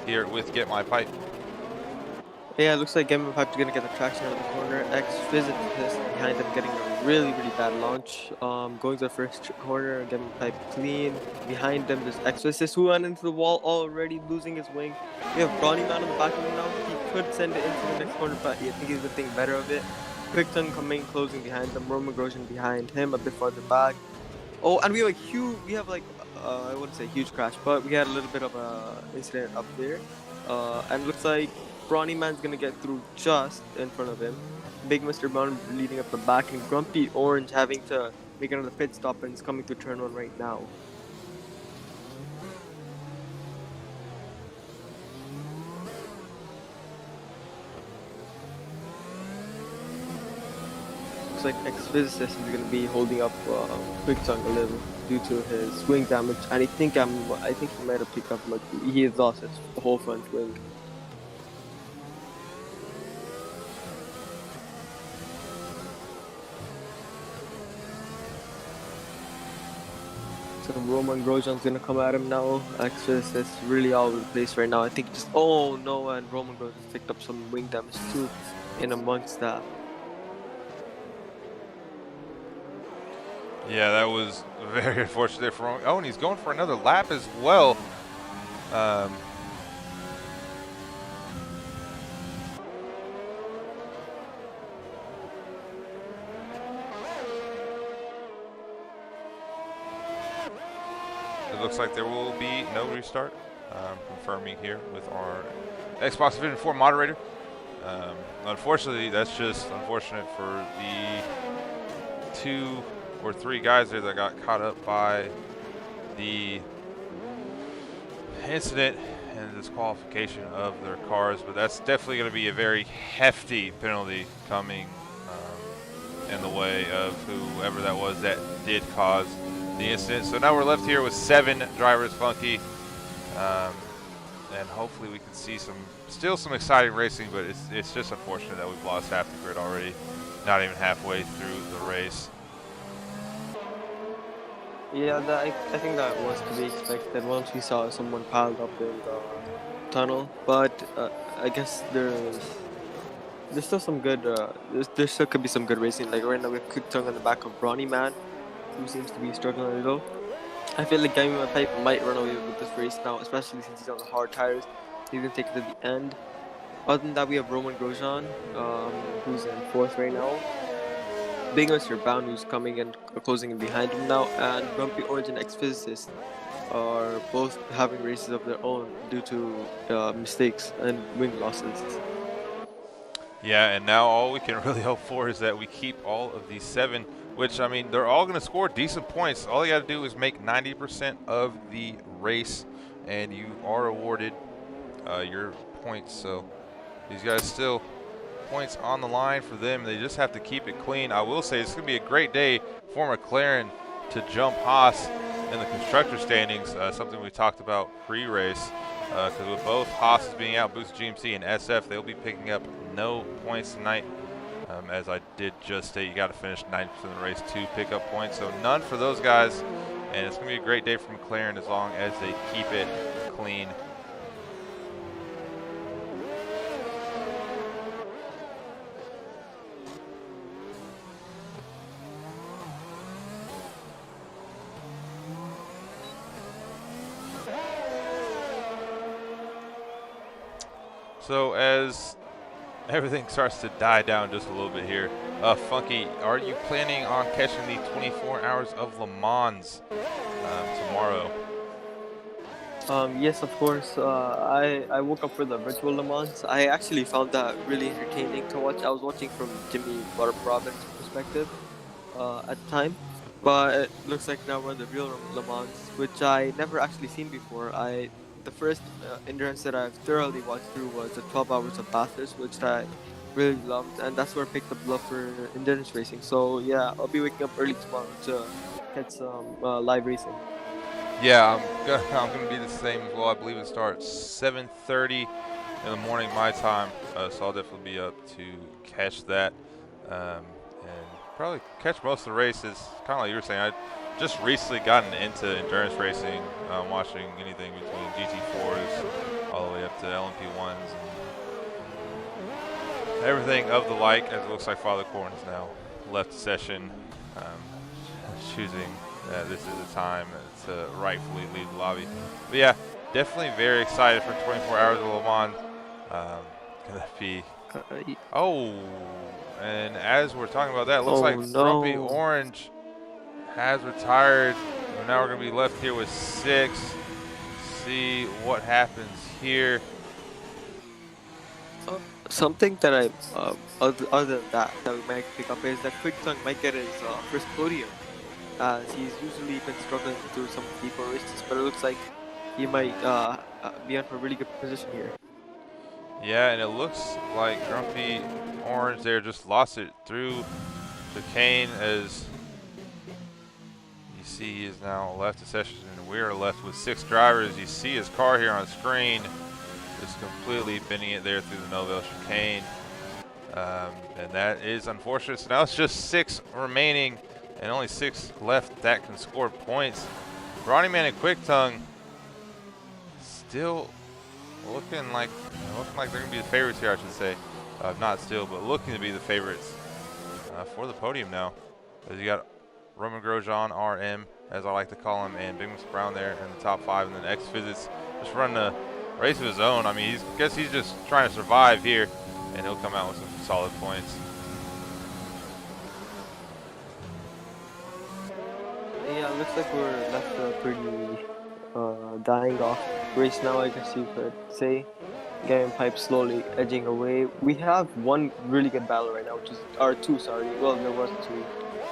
here with Get My Pipe. Yeah, it looks like Game Pipe's gonna get the traction out of the corner. X-Visit is behind them, getting a really bad launch. Going to the first corner, Game Pipe clean. Behind them, there's X-Visit who went into the wall already, losing his wing. We have Brawny Man on the back of him now. He could send it into the next corner, but I think he's gonna think better of it. Quickton coming, closing behind them. Roman Grosjean behind him, a bit farther back. Oh, and we have like I wouldn't say huge crash, but we had a little bit of a incident up there. And it looks like Brawny Man's gonna get through just in front of him. Big Mr. Brown leading up the back, and Grumpy Orange having to make another pit stop and is coming to turn one right now. Looks like X-Physicist is gonna be holding up Quick Tongue a little due to his wing damage, and I think he might have picked up like he has lost his whole front wing. So Roman Grosjean's gonna come at him now. X-Physicist is really all over the place right now. I think just oh no, and Roman Grosjean picked up some wing damage too in amongst that. Yeah, that was very unfortunate there for him. Oh, and he's going for another lap as well. Um, it looks like there will be no restart. Confirming here with our Xbox Division 4 moderator. Unfortunately, that's just unfortunate for the 2 or 3 guys there that got caught up by the incident and disqualification of their cars, but that's definitely going to be a very hefty penalty coming in the way of whoever that was that did cause the incident. So now we're left here with 7 drivers, Funky, and hopefully we can see still some exciting racing, but it's just unfortunate that we've lost half the grid already, not even halfway through the race. Yeah, I think that was to be expected once we saw someone piled up in the tunnel. But I guess there's still some good. There still could be some good racing. Like right now, we have Quick Tongue on the back of Bronny Man, who seems to be struggling a little. I feel like Gaming My Pipe might run away with this race now, especially since he's on the hard tires. He's gonna take it to the end. Other than that, we have Roman Grosjean, who's in 4th right now. Big Mr. Bound, who's coming and closing in behind him now, and Grumpy Orange and Ex-Physicist are both having races of their own due to mistakes and wing losses. Yeah, and now all we can really hope for is that we keep all of these 7, which, I mean, they're all going to score decent points. All you got to do is make 90% of the race, and you are awarded your points. So these guys still points on the line for them. They just have to keep it clean. I will say it's going to be a great day for McLaren to jump Haas in the constructor standings, something we talked about pre-race. Because with both Haas being out, Boost GMC and SF, they'll be picking up no points tonight. As I did just state, you got to finish 90% of the race to pick up points. So none for those guys. And it's going to be a great day for McLaren as long as they keep it clean. So as everything starts to die down just a little bit here, Funky, are you planning on catching the 24 Hours of Le Mans tomorrow? Yes, of course. I woke up for the virtual Le Mans. I actually found that really entertaining to watch. I was watching from Jimmy Robbins' perspective at the time, but it looks like now we're in the real Le Mans, which I never actually seen before. The first endurance that I've thoroughly watched through was the 12 Hours of Bathurst, which I really loved, and that's where I picked up love for endurance racing. So yeah, I'll be waking up early tomorrow to catch some live racing. Yeah, I'm gonna be the same as well. I believe it starts 7:30 in the morning my time, so I'll definitely be up to catch that and probably catch most of the races. Kind of like you were saying, I just recently gotten into endurance racing, watching anything between GT4s all the way up to LMP1s and everything of the like. As it looks like Father Corn has now left the session, choosing this is the time to rightfully leave the lobby. But yeah, definitely very excited for 24 Hours of Le Mans. Gonna be and as we're talking about that, it looks like Grumpy Orange has retired. And now we're gonna be left here with 6. See what happens here. Something that I other than that we might pick up is that Quick Tongue might get his first podium, as he's usually been struggling through some deeper races, but it looks like he might be in for a really good position here. Yeah, and it looks like Grumpy Orange there just lost it through chicane. As you see, he is now left the session, and we are left with 6 drivers. You see his car here on screen, just completely bending it there through the Novell chicane. And that is unfortunate. So now it's just 6 remaining, and only 6 left that can score points. Bronny Man and Quick Tongue still looking like they're gonna be the favorites here, I should say. Not still, but looking to be the favorites for the podium now. As you got Roman Grosjean, RM, as I like to call him, and Big Mr. Brown there in the top 5, and then X Physics just running a race of his own. I mean, I guess he's just trying to survive here, and he'll come out with some solid points. Yeah, looks like we're left a pretty dying off race now, I guess you could say. Gary and Pipe slowly edging away. We have one really good battle right now, which is, or two, sorry. Well, there was two,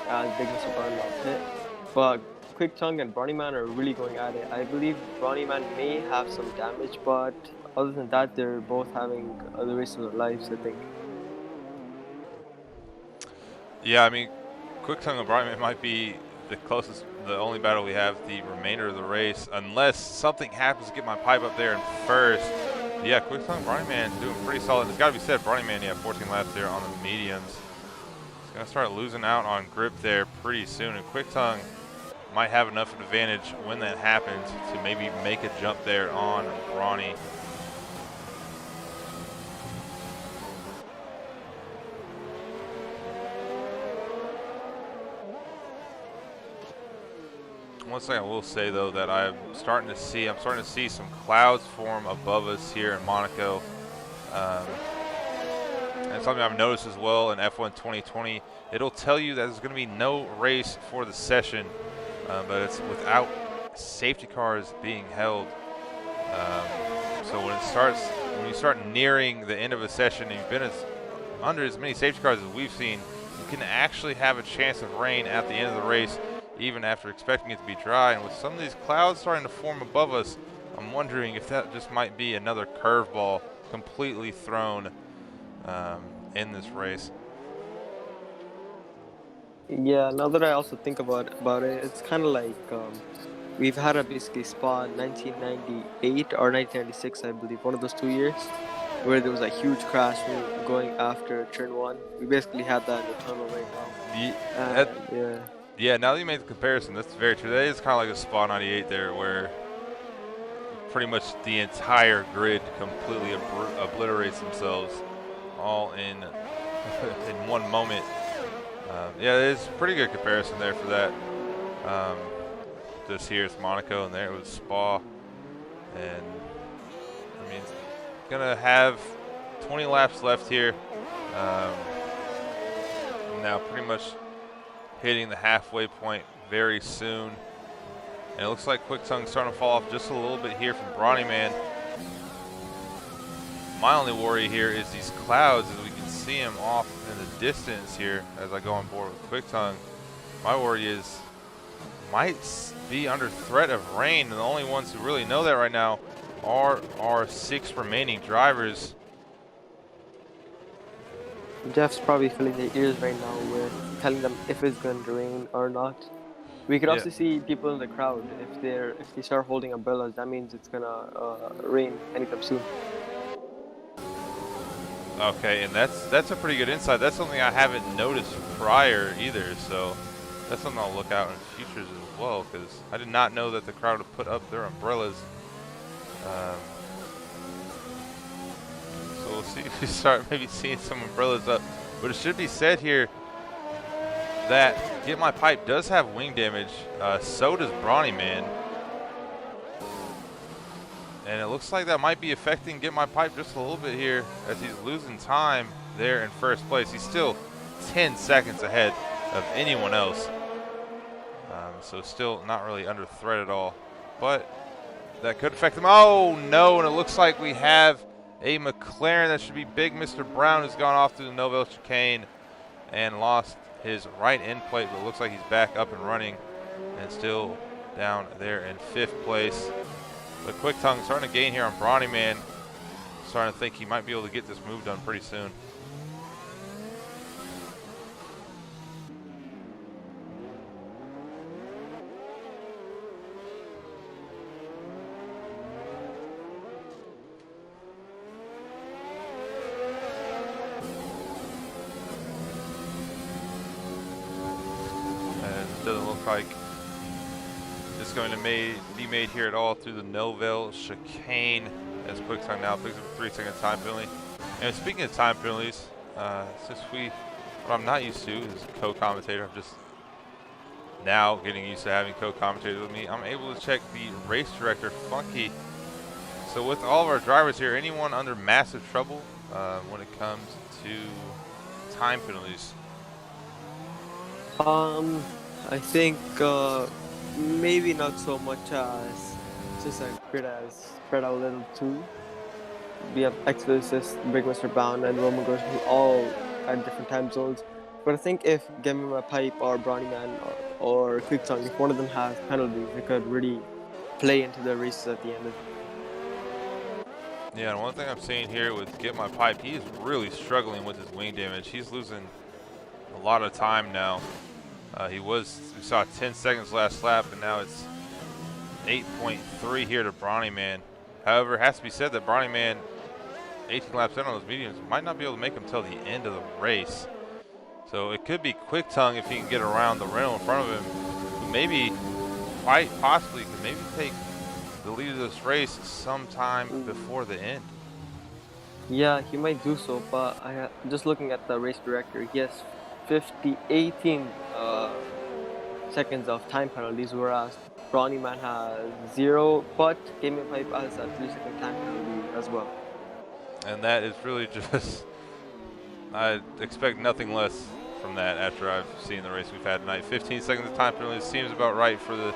as Big Mr. Brown got hit. But Quick Tongue and Brawny Man are really going at it. I believe Brawny Man may have some damage, but other than that, they're both having the race of their lives, I think. Yeah, I mean, Quick Tongue and Brawny Man might be the only battle we have the remainder of the race, unless something happens to get my pipe up there in first. Yeah, Quick Tongue Brawny Man doing pretty solid. It's got to be said, Brawny Man, yeah, 14 laps there on the mediums. He's going to start losing out on grip there pretty soon, and Quick Tongue might have enough advantage when that happens to maybe make a jump there on Brawny. One thing I will say though that I'm starting to see some clouds form above us here in Monaco, and something I've noticed as well in F1 2020. It'll tell you that there's going to be no race for the session, but it's without safety cars being held. So when you start nearing the end of a session and you've been under as many safety cars as we've seen, you can actually have a chance of rain at the end of the race, even after expecting it to be dry. And with some of these clouds starting to form above us, I'm wondering if that just might be another curveball completely thrown in this race. Yeah, now that I also think about it, it's kind of like we've had a basically spot in 1998 or 1996, I believe, one of those 2 years, where there was a huge crash going after turn 1. We basically had that in the tunnel right now. Yeah, now that you made the comparison, that's very true. That is kind of like a Spa 98 there, where pretty much the entire grid completely obliterates themselves all in in one moment. Yeah, it's a pretty good comparison there for that. Just here it's Monaco, and there it was Spa. And, I mean, it's going to have 20 laps left here. Now pretty much hitting the halfway point very soon. And it looks like Quick Tongue's starting to fall off just a little bit here from Brawny Man. My only worry here is these clouds, as we can see them off in the distance here as I go on board with Quick Tongue. My worry is might be under threat of rain, and the only ones who really know that right now are our 6 remaining drivers. Jeff's probably filling their ears right now with telling them if it's going to rain or not. We could also see people in the crowd. If they start holding umbrellas, that means it's gonna rain anytime soon. Okay, and that's a pretty good insight. That's something I haven't noticed prior either, so that's something I'll look out in futures as well, because I did not know that the crowd would put up their umbrellas. So we'll see if we start maybe seeing some umbrellas up. But it should be said here that Get My Pipe does have wing damage. So does Brawny Man. And it looks like that might be affecting Get My Pipe just a little bit here as he's losing time there in first place. He's still 10 seconds ahead of anyone else. So still not really under threat at all. But that could affect him. Oh, no. And it looks like we have a McLaren. That should be Big Mr. Brown, who's gone off through the Nouvelle chicane and lost his right end plate. But it looks like he's back up and running and still down there in 5th place. But Quick Tongue starting to gain here on Brawny Man. Starting to think he might be able to get this move done pretty soon. And it doesn't look like it's going to be made here at all through the Nouvelle chicane, as Quick Tongue now picks up a 3-second time penalty. And speaking of time penalties, since what I'm not used to is co-commentator, I'm just now getting used to having co-commentators with me, I'm able to check the race director, Funky. So with all of our drivers here, anyone under massive trouble when it comes to time penalties? I think maybe not so much as just a grid as spread out a little too. We have Exodus, Big Mr. Brown, and Roman Grosjean all at different time zones. But I think if Give Me My Pipe or Brownie Man or Quick Tongue, if one of them has penalties, it could really play into the races at the end. Yeah, and one thing I'm seeing here with Get My Pipe, he is really struggling with his wing damage. He's losing a lot of time now. We saw 10 seconds last lap, and now it's 8.3 here to Brawny Man. However, it has to be said that Brawny Man, 18 laps in on those mediums, might not be able to make them till the end of the race. So it could be Quick Tongue if he can get around the Renault in front of him, who maybe, quite possibly, could maybe take the lead of this race sometime before the end. Yeah, he might do so, but just looking at the race director, he has 18 seconds of time penalties, whereas Brawny Man has 0, but Game of Pipe has a 3-second time penalty as well. And that is really just, I expect nothing less from that after I've seen the race we've had tonight. 15 seconds of time penalty seems about right for the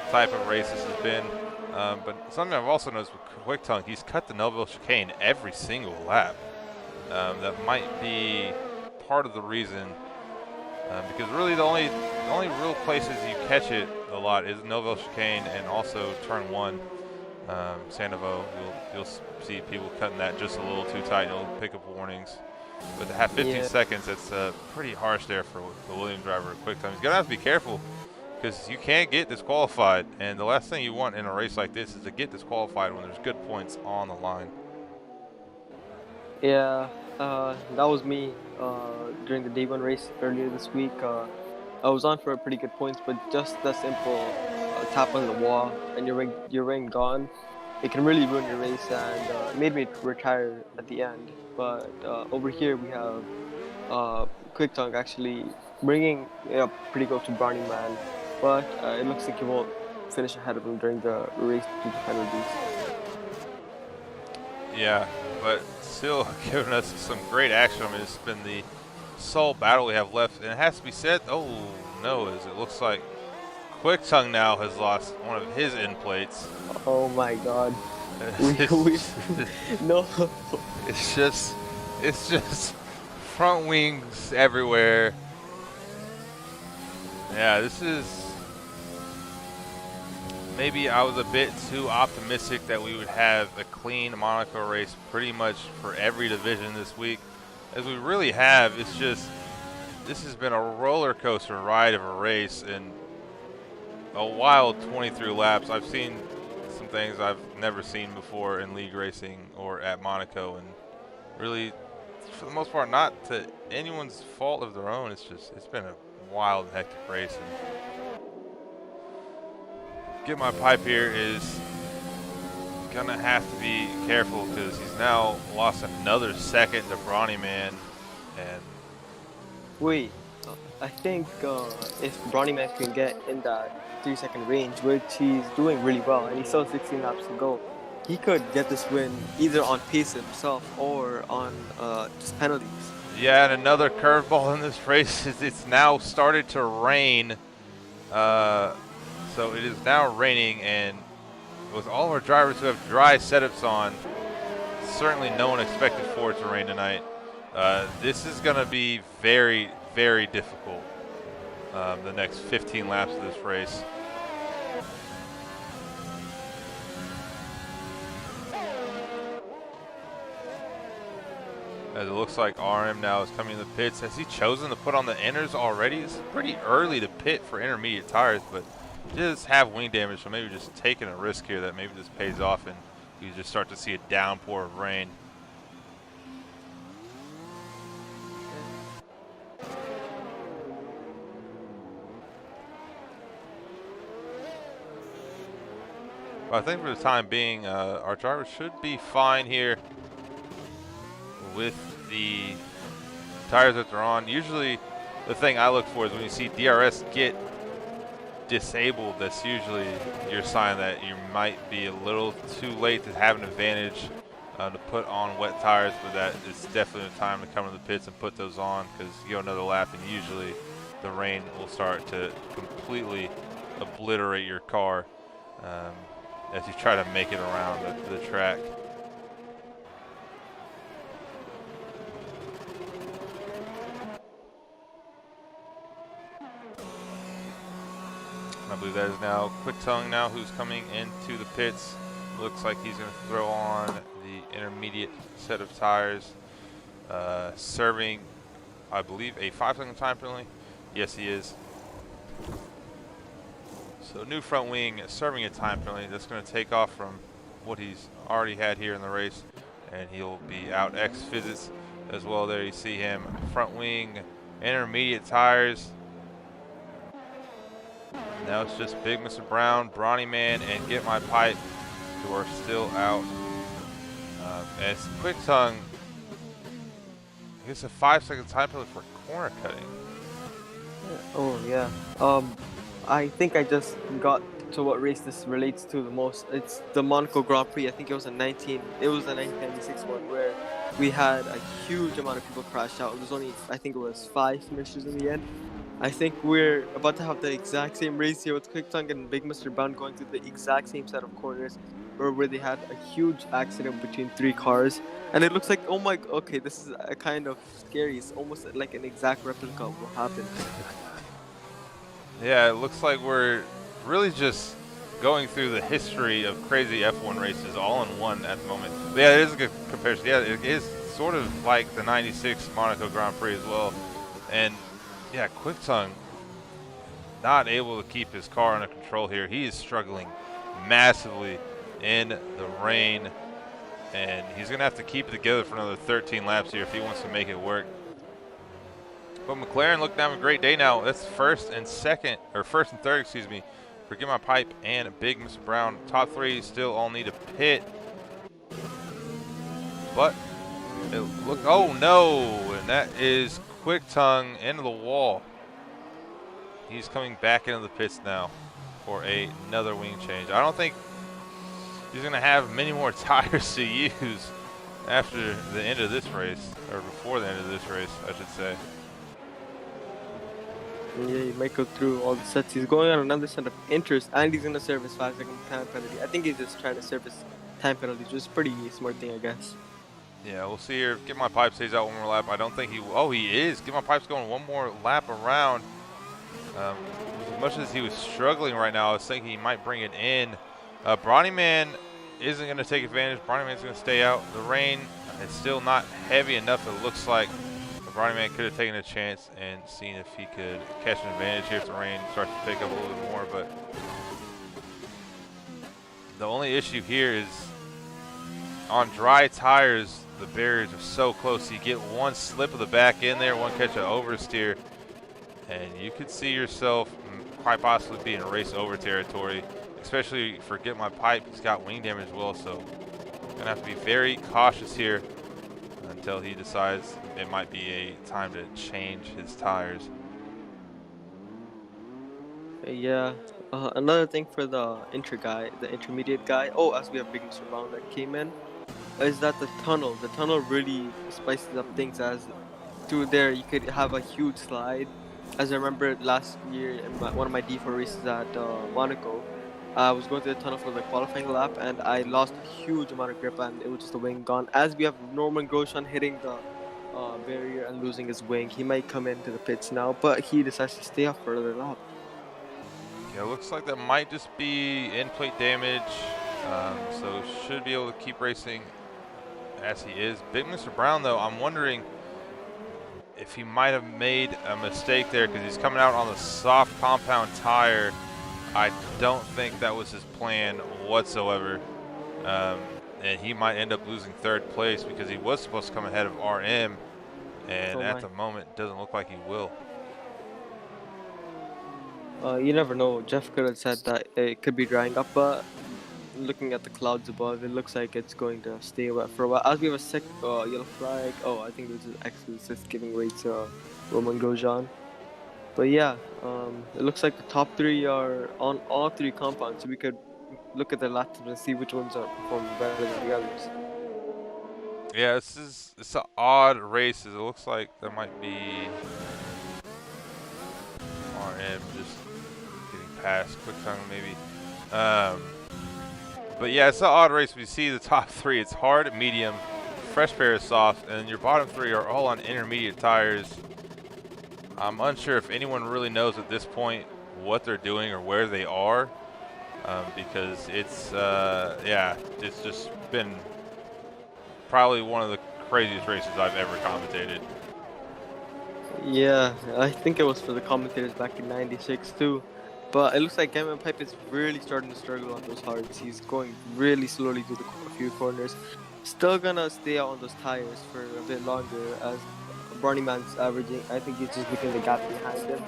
type of race this has been. But something I've also noticed with Quick Tongue, he's cut the Melville chicane every single lap. That might be part of the reason, because really the only real places you catch it a lot is Melville chicane and also turn 1, Sandoval. You'll see people cutting that just a little too tight. You'll pick up warnings. But to have 15 seconds, it's pretty harsh there for the Williams driver at Quick Tongue. He's gonna have to be careful, because you can't get disqualified, and the last thing you want in a race like this is to get disqualified when there's good points on the line. Yeah, that was me during the day 1 race earlier this week. I was on for pretty good points, but just the simple tap on the wall and your ring gone, it can really ruin your race, and made me retire at the end. But over here we have Quick Tongue actually bringing it up pretty close to Brownie Man, but it looks like he won't finish ahead of him during the race due to penalties. Yeah, but still giving us some great action. I mean, it's been the sole battle we have left, and it has to be said, oh no, as it looks like Quick Tongue now has lost one of his end plates. Oh my god. No. It's just front wings everywhere. Yeah, this is, maybe I was a bit too optimistic that we would have a clean Monaco race pretty much for every division this week, as we really have. It's just, this has been a roller coaster ride of a race and a wild 23 laps. I've seen some things I've never seen before in league racing or at Monaco, and really, for the most part, not to anyone's fault of their own. It's been a wild, hectic race. And Get My Pipe here is gonna have to be careful, because he's now lost another second to Brawny Man. And wait, I think if Brawny Man can get in that 3-second range, which he's doing really well, and he still has 16 laps to go, he could get this win either on pace himself or on just penalties. yeah, and another curveball in this race is it's now started to rain. So it is now raining, and with all of our drivers who have dry setups on, certainly no one expected for it to rain tonight. This is going to be very, very difficult the next 15 laps of this race. As it looks like RM now is coming to the pits. Has he chosen to put on the inners already? It's pretty early to pit for intermediate tires, but just have wing damage, so maybe just taking a risk here that maybe this pays off and you just start to see a downpour of rain. But I think for the time being, our drivers should be fine here with the tires that they're on. Usually the thing I look for is when you see DRS get disabled, that's usually your sign that you might be a little too late to have an advantage to put on wet tires, but that is definitely the time to come to the pits and put those on, because you go another lap and usually the rain will start to completely obliterate your car as you try to make it around the track. I believe that is now Quick Tongue now who's coming into the pits. Looks like he's going to throw on the intermediate set of tires, serving, I believe, a 5-second time penalty. Yes, he is. So new front wing serving a time penalty. That's going to take off from what he's already had here in the race, and he'll be out X visits as well. There you see him, front wing, intermediate tires. Now it's just Big Mr. Brown, Brawny Man, and Get My Pipe who are still out. As Quick Tongue gets a 5-second time penalty for corner cutting. Oh yeah. I think I just got to what race this relates to the most. It's the Monaco Grand Prix. I think it was a 1996 one where we had a huge amount of people crash out. It was only, I think it was 5 finishes in the end. I think we're about to have the exact same race here with Quick Tongue and Big Mr. Brown going through the exact same set of corners where they had a huge accident between 3 cars. And it looks like, oh my, okay, this is a kind of scary. It's almost like an exact replica of what happened. Yeah, it looks like we're really just going through the history of crazy F1 races all in one at the moment. But yeah, it is a good comparison. Yeah, it is sort of like the 96 Monaco Grand Prix as well. And yeah, Quick Tongue not able to keep his car under control here. He is struggling massively in the rain, and he's going to have to keep it together for another 13 laps here if he wants to make it work. But McLaren looking to have a great day now. That's first and third, excuse me, for Get My Pipe and Big Mr. Brown. Top 3 still all need to pit. But it look, oh no, and that is Quick Tongue into the wall. He's coming back into the pits now for another wing change. I don't think he's going to have many more tires to use after the end of this race, or before the end of this race, I should say. Yeah, he might go through all the sets. He's going on another set of interest, and he's going to serve his 5-second time penalty. I think he's just trying to serve his time penalty, which is a pretty smart thing, I guess. Yeah, we'll see here. Get My Pipe stays out one more lap. I don't think he, oh, he is. Get My Pipe's going one more lap around. As much as he was struggling right now, I was thinking he might bring it in. Brawny Man isn't going to take advantage. Brawny Man's going to stay out. The rain is still not heavy enough, it looks like. Brawny Man could have taken a chance and seen if he could catch an advantage here if the rain starts to pick up a little bit more. But the only issue here is on dry tires, the barriers are so close. You get one slip of the back in there, one catch of oversteer, and you could see yourself quite possibly being in race over territory, especially for Get My Pipe. He's got wing damage as well, so gonna have to be very cautious here until he decides it might be a time to change his tires. Yeah. Another thing for the intermediate guy. Oh, as we have Big Mr. Brown that came in, is that the tunnel really spices up things. As through there, you could have a huge slide. As I remember last year in one of my D4 races at Monaco, I was going through the tunnel for the qualifying lap, and I lost a huge amount of grip, and it was just a wing gone. As we have Norman Grosjean hitting the barrier and losing his wing, he might come into the pits now, but he decides to stay up for another lap. Yeah, looks like that might just be end plate damage, so should be able to keep racing as he is. Big Mr. Brown, though, I'm wondering if he might have made a mistake there because he's coming out on the soft compound tire. I don't think that was his plan whatsoever, and he might end up losing third place because he was supposed to come ahead of RM, and at the moment it doesn't look like he will. You never know. Jeff could have said that it could be drying up, but looking at the clouds above, it looks like it's going to stay wet for a while. As we have a sick yellow flag. Oh, I think this is actually just giving way to Roman Grosjean. But yeah, it looks like the top three are on all three compounds, so we could look at the lap times and see which ones are performing better than the others. Yeah, it's an odd race. It looks like there might be RM just getting past quick time maybe. Um, but yeah, it's an odd race. We see the top three. It's hard, medium, fresh pair is soft, and your bottom three are all on intermediate tires. I'm unsure if anyone really knows at this point what they're doing or where they are, because it's just been probably one of the craziest races I've ever commentated. Yeah, I think it was for the commentators back in '96 too. But it looks like Gammon Pipe is really starting to struggle on those hards. He's going really slowly through a few corners. Still gonna stay out on those tires for a bit longer as Barney Man's averaging. I think he's just looking at the gap behind him,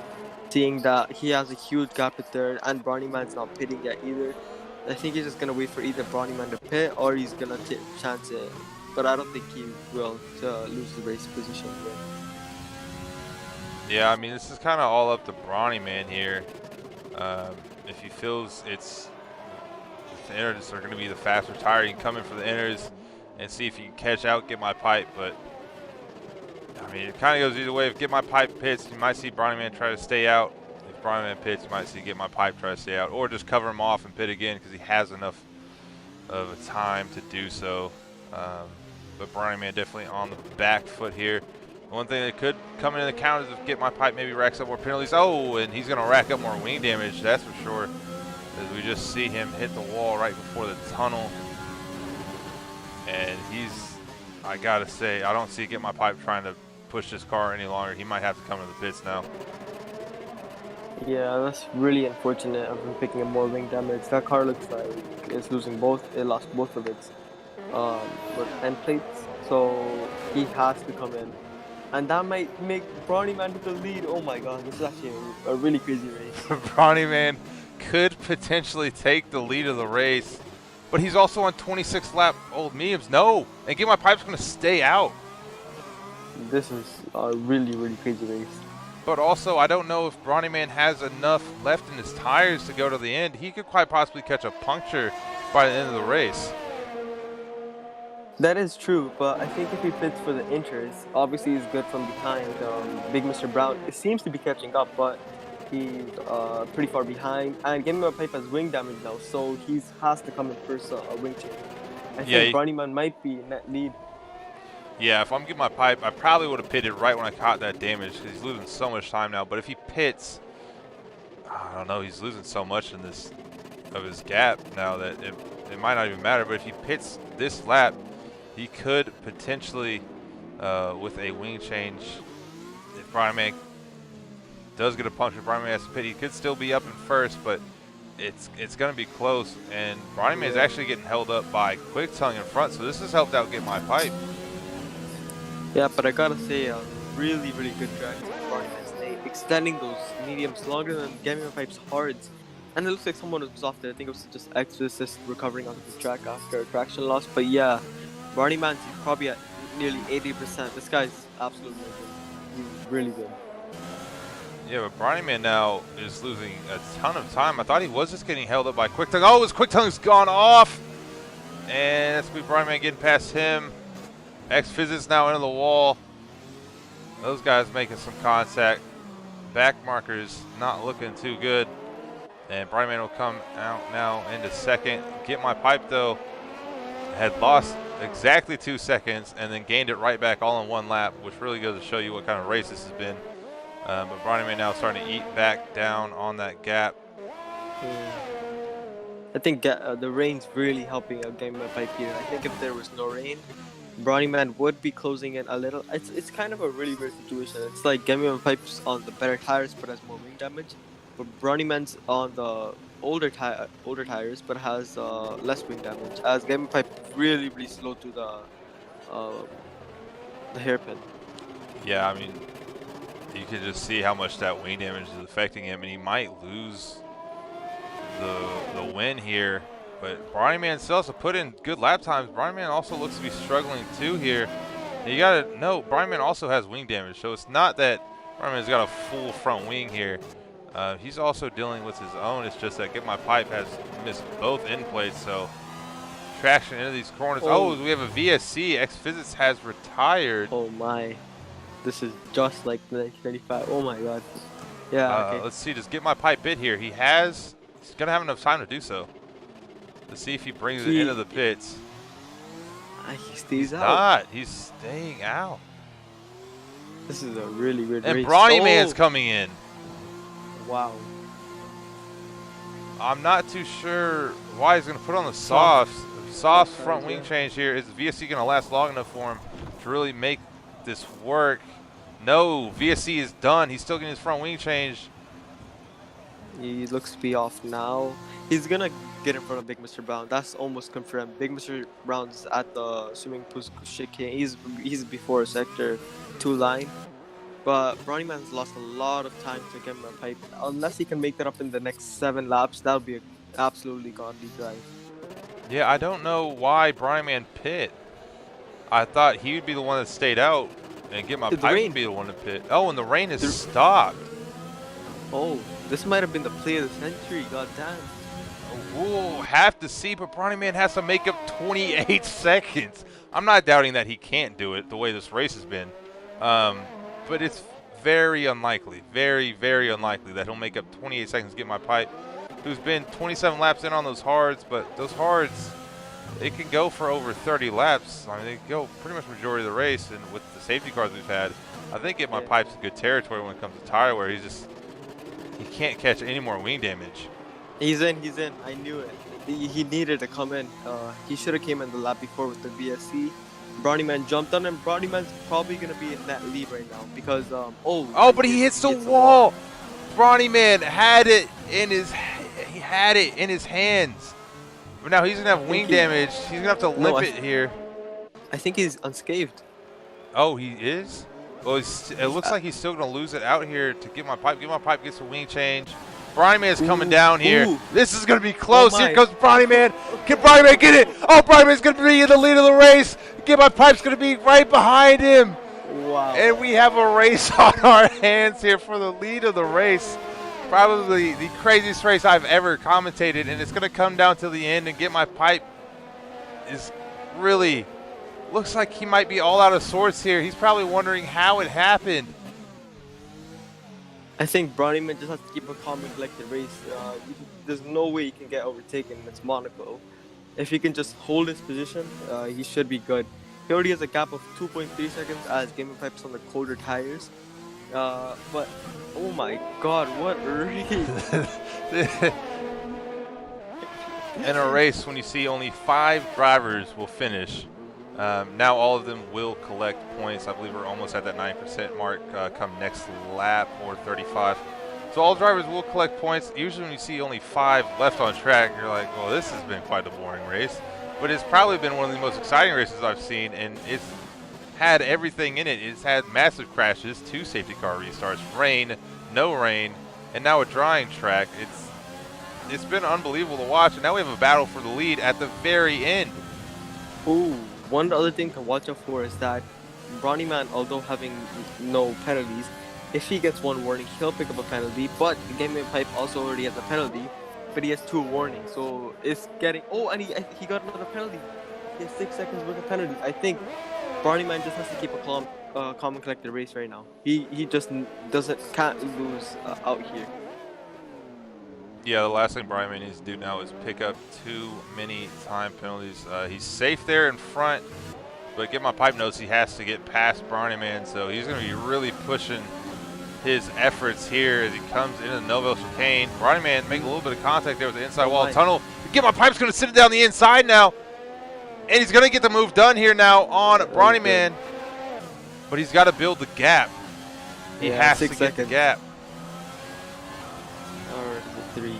seeing that he has a huge gap at third and Barney Man's not pitting yet either. I think he's just gonna wait for either Barney Man to pit or he's gonna chance it. But I don't think he will to lose the race position again. Yeah, I mean, this is kind of all up to Bronny Man here. If he feels the inners are going to be the faster tire, you can come in for the inners and see if you can catch out, get my pipe. But, I mean, it kind of goes either way. If get my pipe pits, you might see Bronny Man try to stay out. If Bronny Man pits, you might see get my pipe try to stay out. Or just cover him off and pit again because he has enough of a time to do so. But Bronny Man definitely on the back foot here. One thing that could come into the count is if Get My Pipe maybe racks up more penalties. Oh, and he's going to rack up more wing damage, that's for sure. As we just see him hit the wall right before the tunnel. And I got to say, I don't see Get My Pipe trying to push this car any longer. He might have to come to the pits now. Yeah, that's really unfortunate of him picking up more wing damage. That car looks like it's losing both. It lost both of its end plates, so he has to come in. And that might make Bronny Man with the lead. Oh my god, this is actually a really crazy race. Bronny Man could potentially take the lead of the race, but he's also on 26 lap old mediums. No, and Get My Pipe's going to stay out. This is a really, really crazy race. But also, I don't know if Bronny Man has enough left in his tires to go to the end. He could quite possibly catch a puncture by the end of the race. That is true, but I think if he pits for the inters, obviously he's good from behind. Big Mr. Brown seems to be catching up, but he's pretty far behind. And Game Pipe has wing damage now, so he has to come in first wing change. I think Bronny Man might be net lead. Yeah, if I'm getting my pipe, I probably would have pitted right when I caught that damage because he's losing so much time now. But if he pits, I don't know, he's losing so much in this of his gap now that it might not even matter. But if he pits this lap, he could potentially, with a wing change, if Bronny Man does get a puncture, Bronny Man has to pit, he could still be up in first, but it's going to be close. And Bronny Man is actually getting held up by Quick Tongue in front, so this has helped out Get My Pipe. Yeah, but I gotta say, really, really good drag from Bronny Man today, extending those mediums longer than Game Pipe's hards. And it looks like someone was off there. I think it was just Exorcist recovering onto the track after a traction loss. But yeah, Bronny Man's probably at nearly 80%. This guy's absolutely good. He's really good. Yeah, but Bronny Man now is losing a ton of time. I thought he was just getting held up by Quick Tongue. Oh, his Quick Tongue's gone off. And that's Bronny Man getting past him. X-Physics now into the wall. Those guys making some contact. Back markers not looking too good. And Bronny Man will come out now into second. Get My Pipe, though, had lost exactly 2 seconds and then gained it right back all in one lap, which really goes to show you what kind of race this has been. But Bronny Man now starting to eat back down on that gap. I think the rain's really helping out Game My Pipe here. I think if there was no rain, Bronny Man would be closing in a little. It's kind of a really weird situation. It's like Game My Pipe's on the better tires but has more wing damage, but Bronny Man's on the older tires but has less wing damage. As Game My Pipe really, really slow to the hairpin. Yeah, I mean, you can just see how much that wing damage is affecting him, and he might lose the win here. But Bronny Man still has to put in good lap times. Bronny Man also looks to be struggling too here. And you gotta know, Bronny Man also has wing damage, so it's not that Bronnyman's got a full front wing here. He's also dealing with his own. It's just that Get My Pipe has missed both end plates, so traction into these corners. Oh, we have a VSC. X-Physics has retired. Oh my. This is just like the 1995. Oh my god. Yeah, okay. Let's see. Does Get My Pipe bid here? He's going to have enough time to do so. Let's see if he brings it into the pits. He stays out. Not. He's staying out. This is a really weird and race. Bronnyman's coming in. Wow. I'm not too sure why he's going to put on the soft front wing change here. Is the VSC going to last long enough for him to really make this work? No, VSC is done. He's still getting his front wing changed. He looks to be off now. He's going to get in front of Big Mr. Brown. That's almost confirmed. Big Mr. Brown's at the swimming pool chicane. He's before sector 2 line. But Bronnyman's lost a lot of time to Get My Pipe. Unless he can make that up in the next 7 laps, that would be an absolutely godly drive. Yeah, I don't know why Bronnyman pit. I thought he would be the one that stayed out and Get My Pipe would be the one to pit. Oh, and the rain has stopped. Oh, this might have been the play of the century. God damn. We'll have to see, but Bronnyman has to make up 28 seconds. I'm not doubting that he can't do it the way this race has been. But it's very unlikely, very, very unlikely that he'll make up 28 seconds to Get My Pipe, who's been 27 laps in on those hards, but those hards, it can go for over 30 laps. I mean, they can go pretty much majority of the race, and with the safety cars we've had, I think Get My Pipe's in good territory when it comes to tire wear. He can't catch any more wing damage. He's in. I knew it. He needed to come in. He should have came in the lap before with the VSC. Bronnyman jumped on him. Bronnyman's probably going to be in that lead right now because, but he hits the wall. Bronnyman had it in his hands. But now he's going to have wing damage. He's going to have to limp it here. I think he's unscathed. Oh, he is? Well, it looks like he's still going to lose it out here to Get My Pipe. Get My Pipe gets a wing change. Bronnyman's coming down here. Ooh. This is going to be close. Here comes Bronnyman. Can Bronnyman get it? Oh, Bronnyman's going to be in the lead of the race. Get My Pipe's going to be right behind him. Wow. And we have a race on our hands here for the lead of the race. Probably the craziest race I've ever commentated, and it's going to come down to the end, and Get My Pipe is really looks like he might be all out of sorts here. He's probably wondering how it happened. I think Bronnyman just has to keep a calm and collected race. There's no way he can get overtaken. It's Monaco. If he can just hold his position, he should be good. He already has a gap of 2.3 seconds as Game of Pipes on the colder tires. But, oh my god, what a race. In a race, when you see only 5 drivers will finish, now all of them will collect points. I believe we're almost at that 9% mark come next lap, or 35. So all drivers will collect points. Usually when you see only 5 left on track, you're like, well, this has been quite a boring race. But it's probably been one of the most exciting races I've seen, and it's had everything in it. It's had massive crashes, 2 safety car restarts, rain, no rain, and now a drying track. It's been unbelievable to watch, and now we have a battle for the lead at the very end. Ooh. One other thing to watch out for is that Bronnyman, although having no penalties, if he gets 1 warning, he'll pick up a penalty. But the Game of Pipe also already has a penalty, but he has 2 warnings. So it's getting. Oh, and he got another penalty. He has 6 seconds worth of penalty. I think Bronnyman just has to keep a calm and collected race right now. He just can't lose out here. Yeah, the last thing Bronnyman needs to do now is pick up too many time penalties. He's safe there in front, but Get My Pipe knows he has to get past Bronnyman, so he's going to be really pushing his efforts here as he comes into the Novel chicane. Bronnyman making a little bit of contact there with the inside wall tunnel. Get My Pipe's going to sit it down the inside now, and he's going to get the move done here now on Bronnyman, but he's got to build the gap. He has to get the gap. 3.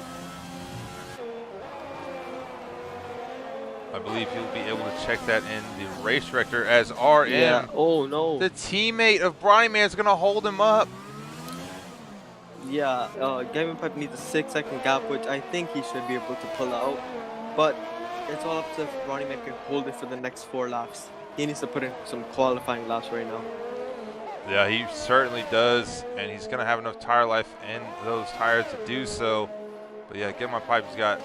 I believe he'll be able to check that in the race director as RM. Yeah. Oh no. The teammate of Bronnyman is going to hold him up. Yeah, Game of Pipe needs a 6-second gap, which I think he should be able to pull out. But it's all up to if Bronnyman can hold it for the next 4 laps. He needs to put in some qualifying laps right now. Yeah, he certainly does, and he's going to have enough tire life in those tires to do so. But yeah, get my pipe. He's got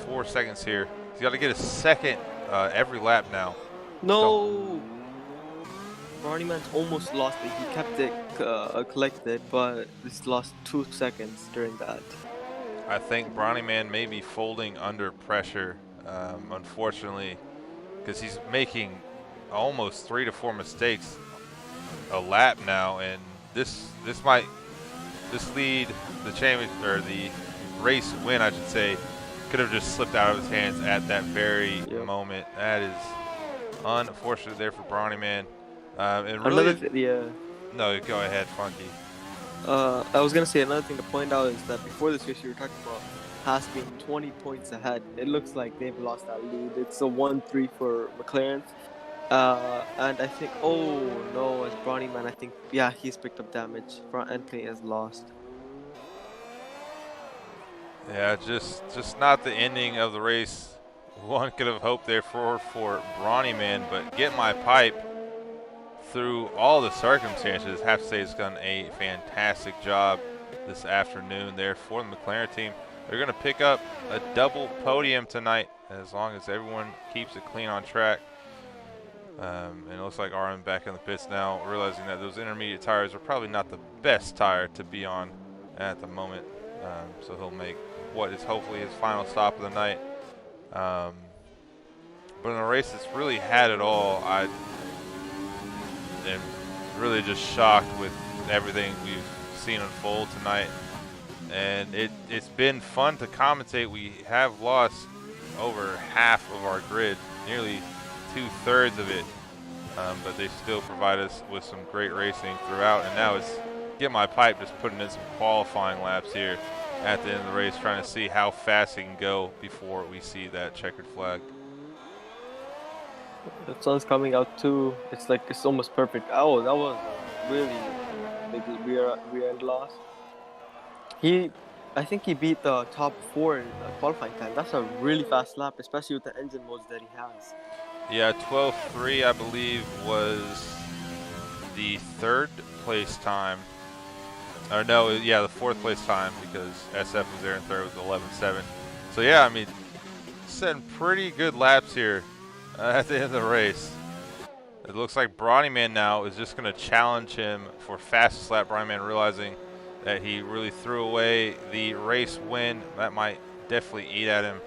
4 seconds here. He's got to get a second every lap now. No! Brownie Man's almost lost it. He kept it collected, but he's lost 2 seconds during that. I think Brownie Man may be folding under pressure, unfortunately, because he's making almost 3 to 4 mistakes a lap now, and this lead, the champion or the race win, I should say, could have just slipped out of his hands at that very moment. That is unfortunate there for Brownie Man. And really, no, go ahead, Funky. I was gonna say another thing to point out is that before this race, you were talking about Haas being 20 points ahead. It looks like they've lost that lead. It's a 1-3 for McLaren. And I think, oh no, as Brownie Man, I think, yeah, he's picked up damage. Front end plate has lost. Yeah, just not the ending of the race one could have hoped there for Brawny Man, but get my pipe through all the circumstances. Have to say he's done a fantastic job this afternoon there for the McLaren team. They're going to pick up a double podium tonight as long as everyone keeps it clean on track. And it looks like RM back in the pits now, realizing that those intermediate tires are probably not the best tire to be on at the moment. So he'll make what is hopefully his final stop of the night. But in a race that's really had it all, I am really just shocked with everything we've seen unfold tonight. And it's been fun to commentate. We have lost over half of our grid, nearly 2/3 of it, but they still provide us with some great racing throughout. And now it's get my pipe just putting in some qualifying laps here at the end of the race, trying to see how fast he can go before we see that checkered flag. The sun's coming out too. It's like it's almost perfect. Oh, that was really big rear end loss. I think he beat the top 4 in qualifying time. That's a really fast lap, especially with the engine modes that he has. Yeah, 12.3 I believe was the 3rd place time. Or no, yeah, the 4th place time, because SF was there in 3rd with 11.7. So yeah, I mean, setting pretty good laps here at the end of the race. It looks like Brawny Man now is just going to challenge him for fastest lap. Brawny Man realizing that he really threw away the race win. That might definitely eat at him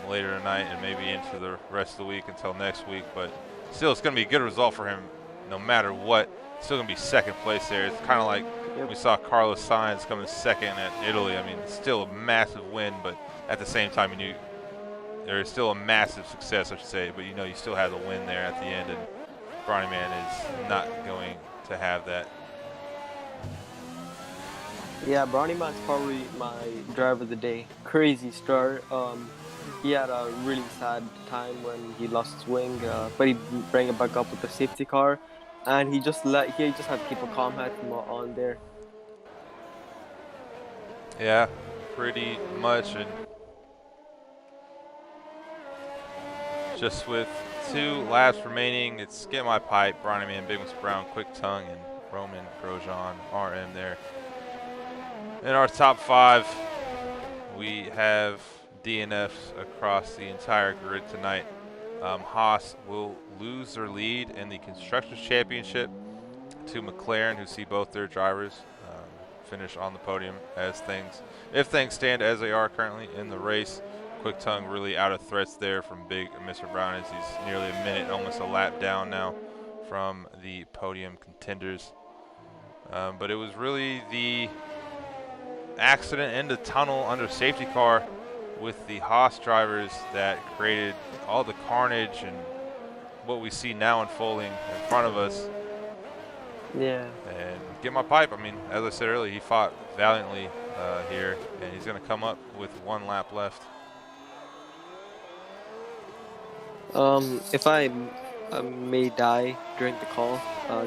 later tonight and maybe into the rest of the week until next week. But still, it's going to be a good result for him no matter what. Still going to be 2nd place there. It's kind of like we saw Carlos Sainz coming 2nd at Italy. I mean, it's still a massive win, but at the same time, you knew there is still a massive success, I should say, but you know you still had the win there at the end, and Brawny Man is not going to have that. Yeah, Brawny Man's probably my driver of the day. Crazy start. He had a really sad time when he lost his wing, but he bring it back up with the safety car, and he just had to keep a calm head from on there. Yeah, pretty much, and just with 2 laps remaining, it's Get My Pipe, Brawny Man, Big Mr. Brown, Quick Tongue, and Roman Grosjean, RM there. In our top 5, we have DNFs across the entire grid tonight. Haas will lose their lead in the Constructors' Championship to McLaren, who see both their drivers finish on the podium if things stand as they are currently in the race. Quick Tongue really out of threats there from Big Mr. Brown, as he's nearly a minute, almost a lap down now from the podium contenders. But it was really the accident in the tunnel under safety car with the Haas drivers that created all the carnage and what we see now unfolding in front of us. Yeah. And Get My Pipe, I mean, as I said earlier, he fought valiantly here, and he's going to come up with 1 lap left. If I may die during the call,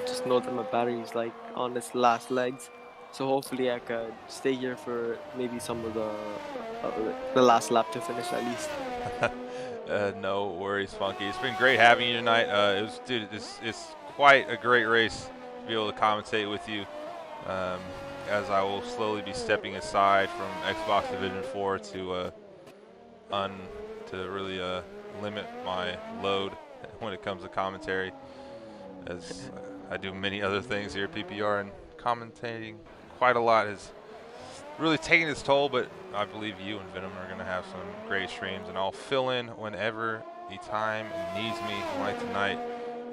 just know that my battery is like on its last legs. So hopefully I could stay here for maybe some of the last lap to finish at least. No worries, Funky. It's been great having you tonight. It's quite a great race to be able to commentate with you, um, as I will slowly be stepping aside from Xbox Division 4 un to really limit my load when it comes to commentary, as I do many other things here at PPR, and commentating quite a lot has really taking its toll. But I believe you and Venom are going to have some great streams, and I'll fill in whenever the time needs me, like tonight.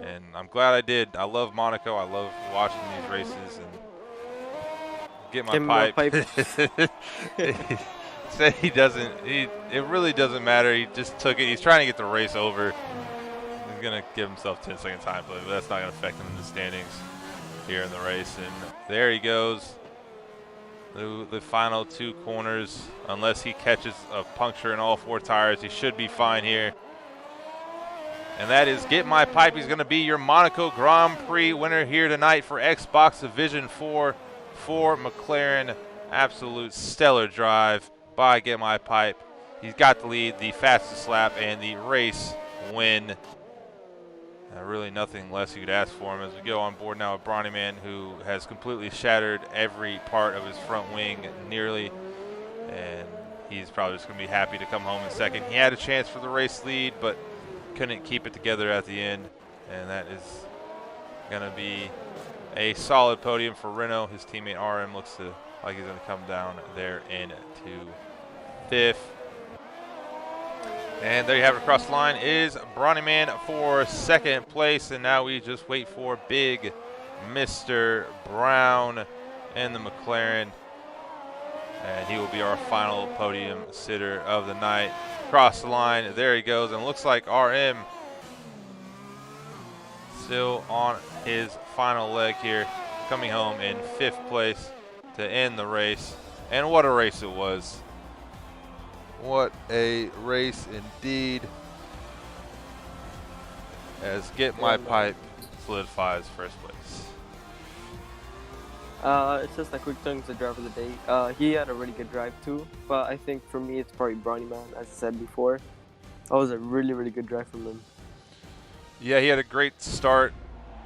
And I'm glad I did. I love Monaco. I love watching these races and get my Give me more pipe. pipe. He said he doesn't. It really doesn't matter. He just took it. He's trying to get the race over. He's gonna give himself 10-second time play, but that's not gonna affect him in the standings here in the race. And there he goes. The final 2 corners. Unless he catches a puncture in all 4 tires, he should be fine here. And that is Get My Pipe. He's going to be your Monaco Grand Prix winner here tonight for Xbox Division 4 for McLaren. Absolute stellar drive by Get My Pipe. He's got the lead, the fastest lap, and the race win. Really nothing less you could ask for him. As we go on board now with Brawny Man, who has completely shattered every part of his front wing nearly. And he's probably just going to be happy to come home in second. He had a chance for the race lead, but couldn't keep it together at the end, and that is going to be a solid podium for Renault. His teammate RM looks like he's going to come down there into 5th. And there you have it across the line is Brawny Man for 2nd place, and now we just wait for big Mr. Brown and the McLaren, and he will be our final podium sitter of the night. Across the line, there he goes, and looks like RM still on his final leg here, coming home in 5th place to end the race. And what a race it was. What a race indeed, as Get My Pipe solidifies 1st place. It's just a quick turn to the driver of the day. He had a really good drive too, but I think for me it's probably Brawny Man, as I said before. That was a really, really good drive from him. Yeah, he had a great start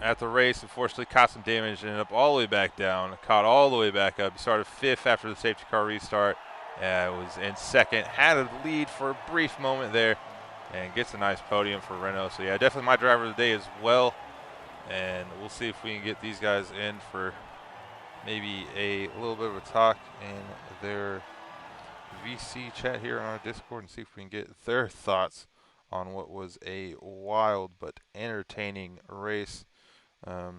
at the race. Unfortunately, caught some damage, ended up all the way back down, caught all the way back up. He started 5th after the safety car restart. Was in 2nd, had a lead for a brief moment there, and gets a nice podium for Renault. So yeah, definitely my driver of the day as well. And we'll see if we can get these guys in for maybe a little bit of a talk in their VC chat here on our Discord, and see if we can get their thoughts on what was a wild but entertaining race. As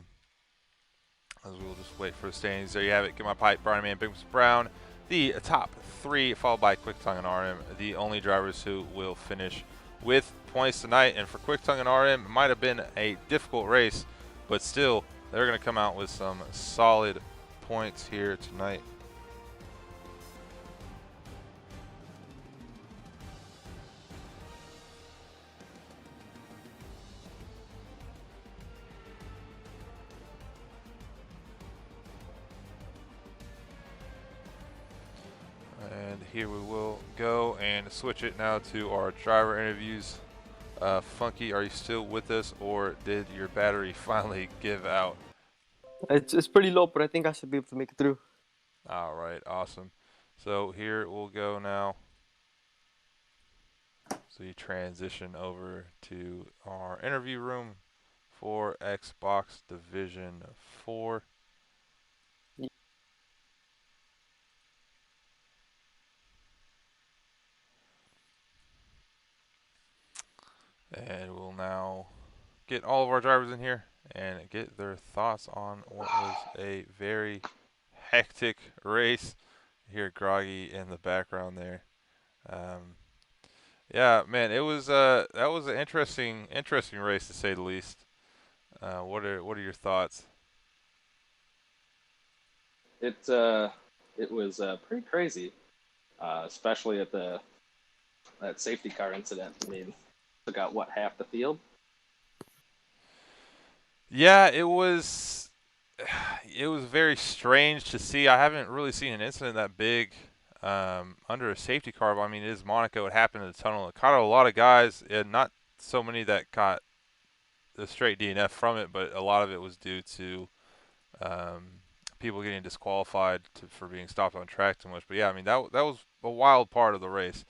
we'll just wait for the standings. There you have it. Get My Pipe, Brawny Man, Big Mr. Brown, the top 3, followed by Quick Tongue and RM, the only drivers who will finish with points tonight. And for Quick Tongue and RM, it might have been a difficult race, but still, they're going to come out with some solid points here tonight. And here we will go and switch it now to our driver interviews. Funky, are you still with us, or did your battery finally give out? It's pretty low, but I think I should be able to make it through. All right, awesome. So here we'll go now. So you transition over to our interview room for Xbox Division 4. And we'll now get all of our drivers in here and get their thoughts on what was a very hectic race. You hear Groggy in the background there. Yeah, man, it was that was an interesting race, to say the least. What are your thoughts? It was pretty crazy, especially at that safety car incident. I mean, took out half the field. Yeah, it was very strange to see. I haven't really seen an incident that big under a safety car, but I mean, it is Monaco. It happened in the tunnel. It caught a lot of guys, and not so many that caught the straight DNF from it, but a lot of it was due to people getting disqualified for being stopped on track too much. But yeah, I mean that was a wild part of the race.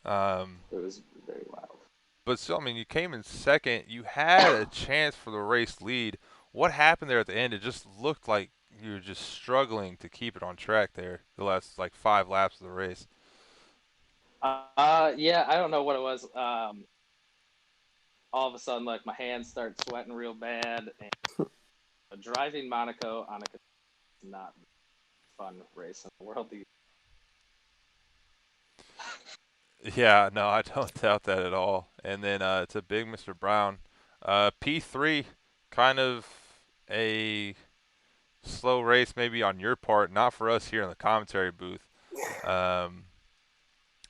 Um, It was very wild. but still, I mean, you came in second. You had a chance for the race lead. What happened there at the end? It just looked like you were just struggling to keep it on track there the last like 5 laps of the race. Yeah, I don't know what it was. All of a sudden, like my hands start sweating real bad, and driving Monaco on a is not fun race in the world. Yeah, no, I don't doubt that at all. And then to Big Mr. Brown, P3, kind of a slow race maybe on your part, not for us here in the commentary booth. Um,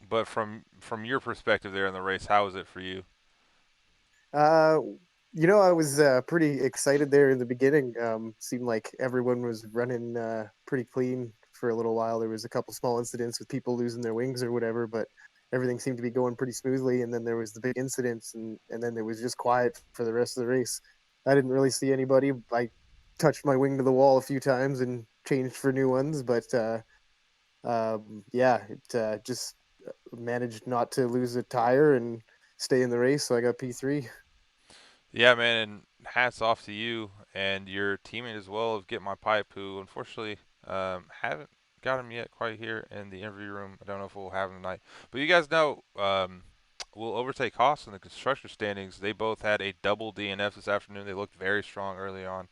but from your perspective there in the race, how was it for you? Uh, I was pretty excited there in the beginning. Seemed like everyone was running pretty clean for a little while. There was a couple small incidents with people losing their wings or whatever, but everything seemed to be going pretty smoothly. And then there was the big incidents, and then it was just quiet for the rest of the race. I didn't really see anybody. I touched my wing to the wall a few times and changed for new ones, but yeah, it just managed not to lose a tire and stay in the race. So I got P3. Yeah, man, and hats off to you and your teammate as well of Get My Pipe, who unfortunately haven't got him yet quite here in the interview room. I don't know if we'll have him tonight. But you guys know we'll overtake Haas in the constructor standings. They both had a double DNF this afternoon. They looked very strong early on.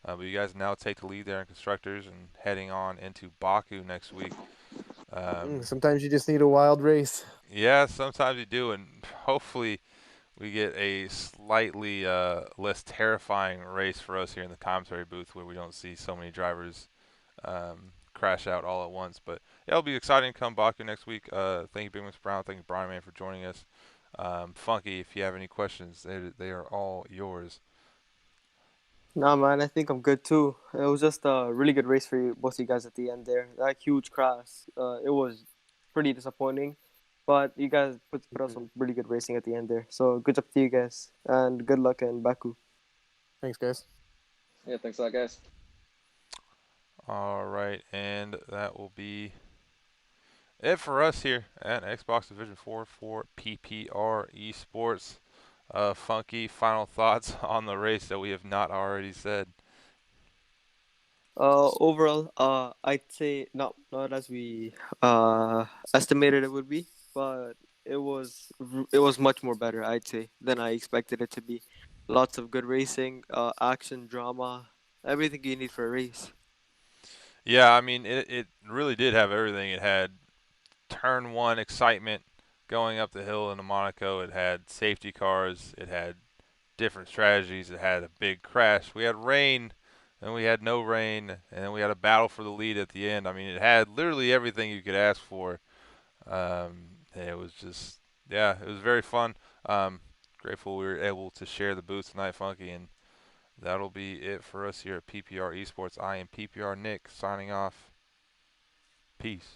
But you guys now take the lead there in constructors and heading on into Baku next week. Um, Sometimes you just need a wild race. yeah, sometimes you do, and hopefully we get a slightly less terrifying race for us here in the commentary booth where we don't see so many drivers crash out all at once. But yeah, it'll be exciting to come Baku next week. Thank you, Big Miss Brown. Thank you, Brian Man, for joining us. Funky, if you have any questions, they are all yours. Nah, man, I think I'm good too. It was just a really good race for you, both of you guys at the end there. That huge crash, it was pretty disappointing, but you guys put out some really good racing at the end there. So good job to you guys, and good luck in Baku. Thanks, guys. Yeah, thanks a lot, guys. All right, and that will be it for us here at Xbox Division 4 for PPR Esports. Funky, final thoughts on the race that we have not already said. Overall, I'd say not as we estimated it would be, but it was much more better, I'd say, than I expected it to be. Lots of good racing, action, drama, everything you need for a race. Yeah, I mean, it really did have everything. It had turn one excitement going up the hill into Monaco. It had safety cars. It had different strategies. It had a big crash. We had rain, and we had no rain, and then we had a battle for the lead at the end. I mean, it had literally everything you could ask for. It was just, yeah, it was very fun. Grateful we were able to share the booth tonight, Funky, and that'll be it for us here at PPR Esports. I am PPR Nick signing off. Peace.